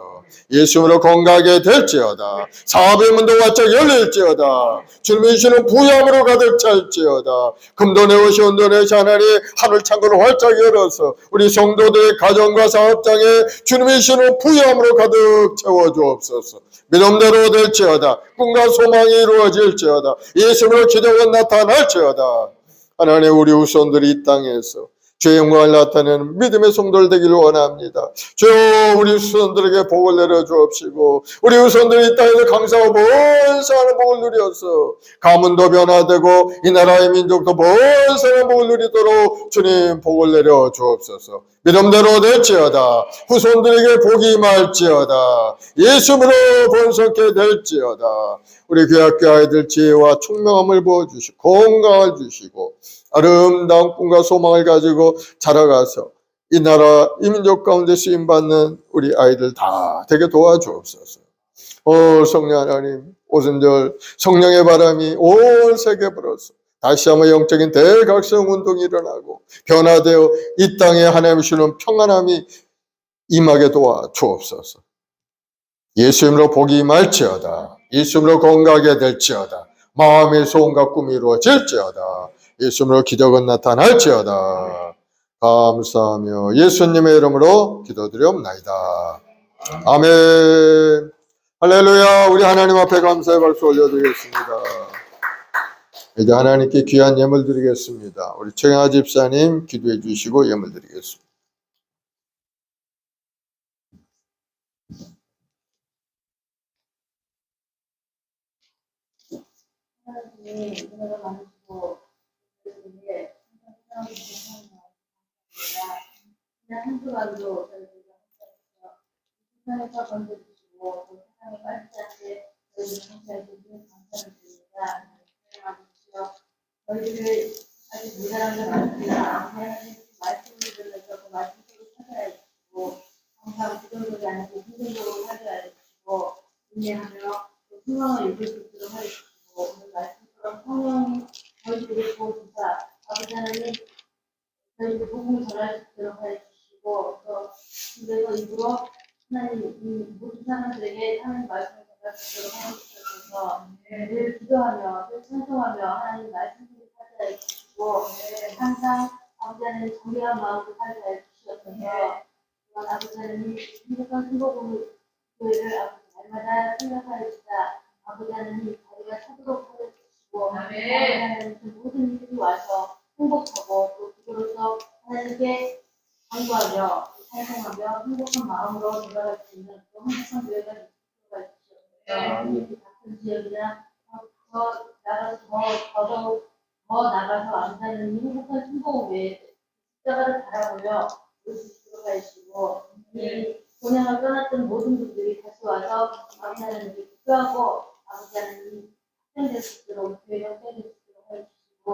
예수님으로 건강하게 될지어다. 사업의 문도 활짝 열릴지어다. 주님이 주시는 부양으로 가득 찰지어다. 금도 내오시 온도 내시 하나님 하늘 창고를 활짝 열어서 우리 성도들의 가정과 사업장에 주님이 주시는 부양으로 가득 채워주옵소서. 믿음대로 될지어다. 꿈과 소망이 이루어질지어다. 예수님으로 기적은 나타날지어다. 하나님 우리 후손들이 이 땅에서 주의 영광을 나타내는 믿음의 성도들 되기를 원합니다. 주여 우리 후손들에게 복을 내려 주옵시고 우리 후손들이 이 땅에서 강사하고 번성하는 복을 누려서 가문도 변화되고 이 나라의 민족도 번성하는 복을 누리도록 주님 복을 내려 주옵소서. 믿음대로 될지어다. 후손들에게 복이 임할지어다. 예수님으로 번성케 될지어다. 우리 교학교 아이들 지혜와 총명함을 부어주시고 건강을 주시고 아름다운 꿈과 소망을 가지고 자라가서 이 나라, 이 민족 가운데 쓰임받는 우리 아이들 다 되게 도와주옵소서. 성령 하나님, 오순절 성령의 바람이 온 세계에 불어서 다시 한번 영적인 대각성 운동이 일어나고 변화되어 이 땅에 하나님 주시는 평안함이 임하게 도와주옵소서. 예수님으로 복이 임할지어다. 예수님으로 건강하게 될지어다. 마음의 소원과 꿈이 이루어질지어다. 예수님으로 기적은 나타날지어다. 감사하며 예수님의 이름으로 기도드리옵나이다. 아멘. 할렐루야. 우리 하나님 앞에 감사의 박수 올려드리겠습니다. 이제 하나님께 귀한 예물 드리겠습니다. 우리 최경아 집사님 기도해 주시고 예물 드리겠습니다. 하나님 은혜가 많으시고 그분의 항상 그냥 한 주간도 저희들과 세상에서 건져주시고 또 세상에 빠지지 않게 저희를 항상 해주시는 감사를 드립니다. 저희들을 아직 모자란 것 같습니다. 하나님 말씀을 들으면서 그 말씀으로 살아야 해주시고 항상 부정적이 아니고 긍정적으로 살아야 해주시고 인내하며 또 소망을 입을 수 있도록 하여주시고 오늘 말씀처럼 성령이 저희들을 보호주사 아버지 하나님 저희들 복음을 전할 수 있도록 하여주시고 또 집에서 입으로 하나님 모든 사람들에게 하나님 말씀을 전할 수 있도록 하여주셔서 늘 기도하며 늘 찬송하며 하나님 말씀을 살게 해주시고 항상 아버지 하나님 정리한 마음으로 살게 해주시옵소서 또한 아버지 하나님 행복한 순복음을 교회를 아버지 날마다 생각하여 주사 아버지 하나님 저희가 찾도록 하여주시고 하나님 그 모든 일이 와서 행복하고 또 그로서 하나님께 간구하며 찬송하며 행복한 마음으로 돌아갈 수 있는 또 행복한 교회가 되도록 해주시옵소서. 같은 지역이나 더 나가서 더 나가서 암사는 행복한 순복음 외에 십자가를 바라보며 올 수 있도록 해주시고 이 본향을 떠났던 모든 분들이 다시 와서 아버지 하나님께 기도하고 아버지 하나님 확장될 수 있도록 교회가 확장될 수 있도록 해주시고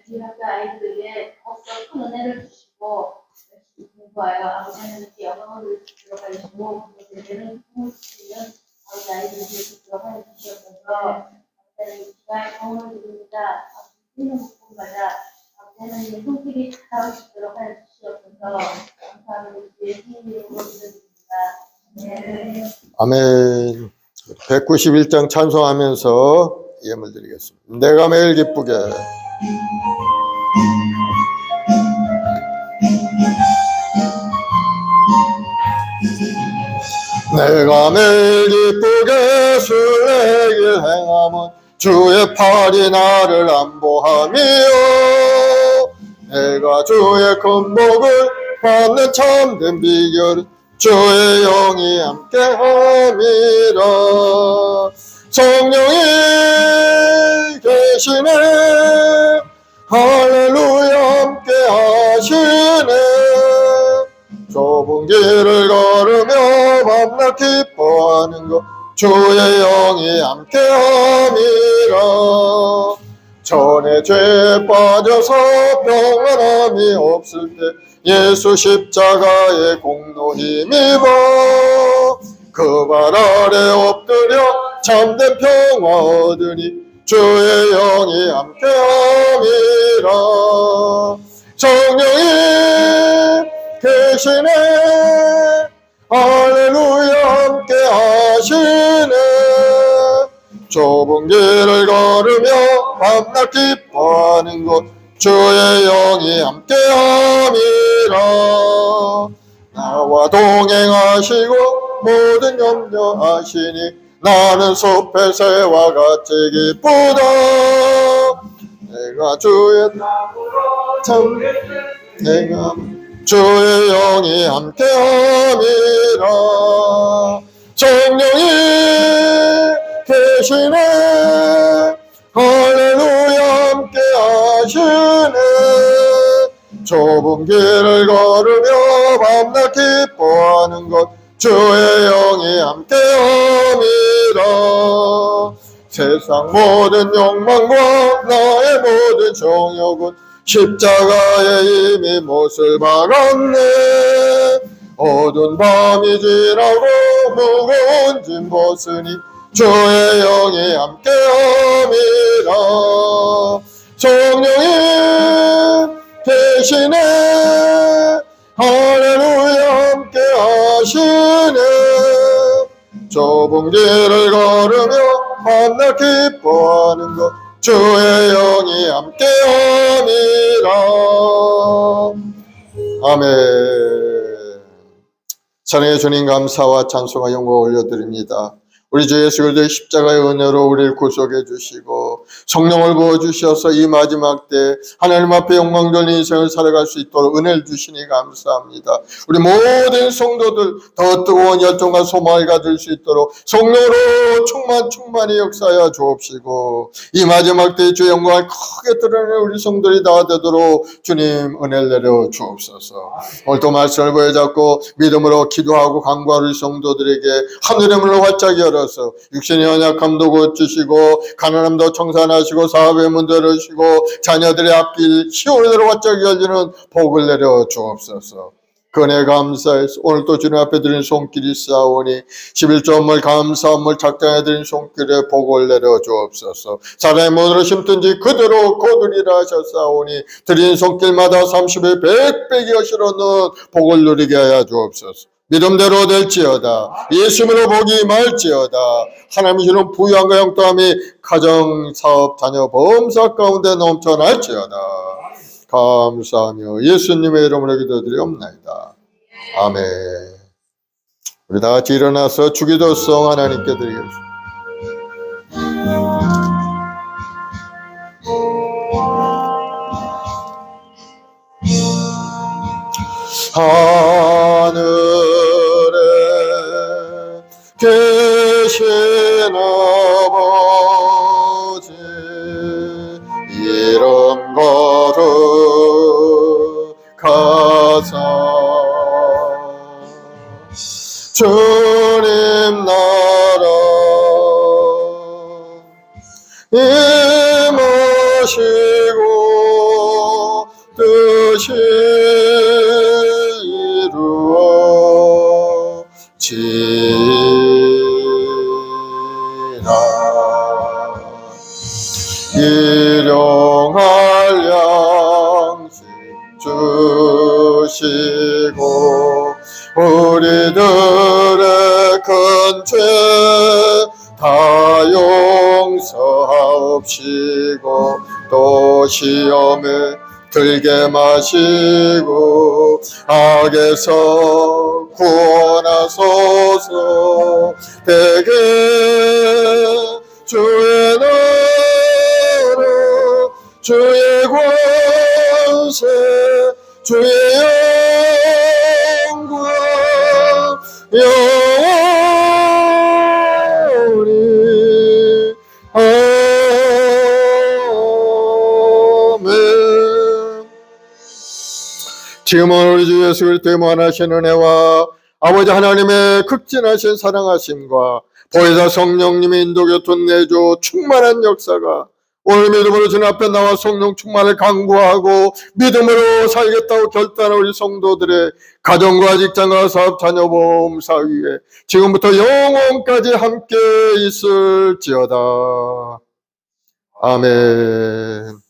이 학교 아이들에게 더욱더 큰 은혜를 주시고 열심히 공부하여 아버지 하나님께 영광을 돌릴 수 있도록 해주시고 그들에게는 꿈을 주시는 아버지 아이들이 될 수 있도록 해주시옵소서. 아버지 하나님 이 시간 영혼을 드립니다. 아버지 뛰는 목숨마다 아버지 하나님의 손길이 닿을 수 있도록 해주시옵소서. 감사하며 예수님 이름으로 기도드립니다. 아멘. 191장 찬송하면서 예물 드리겠습니다. 내가 매일 기쁘게 내가 매일 기쁘게 순례길 행함은 주의 팔이 나를 안보함이요 내가 주의 큰 복을 받는 참된 비결은 주의 영이 함께함이라 성령이 계시네 할렐루야 함께하시네 좁은 길을 걸으며 밤낮 기뻐하는 것 주의 영이 함께함이라 전에 죄에 빠져서 평안함이 없을 때 예수 십자가의 공로 힘입어 그 발 아래 엎드려 참된 평화 얻으니 주의 영이 함께함이라 성령이 계시네 할렐루야 함께하시네 좁은 길을 걸으며 밤낮 기뻐하는 것 주의 영이 함께함이라 나와 동행하시고 모든 염려하시니 나는 숲의 새와 같이 기쁘다 내가 주의 참 내가 주의 영이 함께함이라 성령이 계시네 할렐루야 함께하시네 좁은 길을 걸으며 밤낮 기뻐하는 것 주의 영이 함께함이라 세상 모든 욕망과 나의 모든 정욕은 십자가에 이미 못을 박았네. 어두운 밤이 지나고 무거운 짐 벗으니 주의 영이 함께함이라. 성령님 대신에 할렐루야 함께 하시네. 좁은 길을 걸으며 밤낮 기뻐하는 것 주의 영이 함께함이라. 아멘. 사랑의 주님, 감사와 찬송과 영광 올려드립니다. 우리 주 예수 그리스도의 십자가의 은혜로 우리를 구속해 주시고 성령을 부어주셔서 이 마지막 때 하나님 앞에 영광 돌린 인생을 살아갈 수 있도록 은혜를 주시니 감사합니다. 우리 모든 성도들 더 뜨거운 열정과 소망을 가질 수 있도록 성령으로 충만히 역사하여 주옵시고 이 마지막 때 주의 영광을 크게 드러내는 우리 성도들이 다 되도록 주님 은혜를 내려 주옵소서. 오늘도 말씀을 보여잡고 믿음으로 기도하고 간구하는 우리 성도들에게 하늘의 문을 활짝 열어 육신의 연약함도 고치시고 가난함도 청산하시고 사업의 문도 열으시고 자녀들의 앞길 시온으로 활짝 열리는 복을 내려 주옵소서. 그네 감사해서 오늘 또 주님 앞에 드린 손길이 싸우니 11조물 감사함을 작정해 드린 손길에 복을 내려 주옵소서. 사람의 문으로 심든지 그대로 거두리라 하셨사오니 드린 손길마다 30배 100배기 여시로는 복을 누리게 하여 주옵소서. 믿음대로 될지어다. 예수님으로 복이 말지어다. 하나님이 주는 부유함과 영통함이 가정, 사업, 자녀, 범사 가운데 넘쳐날지어다. 감사하며 예수님의 이름으로 기도드리옵나이다. 아멘. 우리 다 같이 일어나서 주기도송 하나님께 드리겠습니다. 하늘에 계신 아버지 이름 거룩하사 주님 나라 임하시고 뜻이 일용할 양식 주시고 우리들의 큰 죄 다 용서하옵시고 또 시험에 들게 마시고 악에서 구원하소서. 대개 주의 나라 주의 권세 주의 영광 영원히 아멘. 지금은 우리 주 예수 그리스도의 무한하신 은혜와 아버지 하나님의 극진하신 사랑하심과 보혜사 성령님의 인도 교통 내주 충만한 역사가 오늘 믿음으로 주님 앞에 나와 성령 충만을 간구하고 믿음으로 살겠다고 결단한 우리 성도들의 가정과 직장과 사업 자녀 보험사 위에 지금부터 영원까지 함께 있을지어다. 아멘.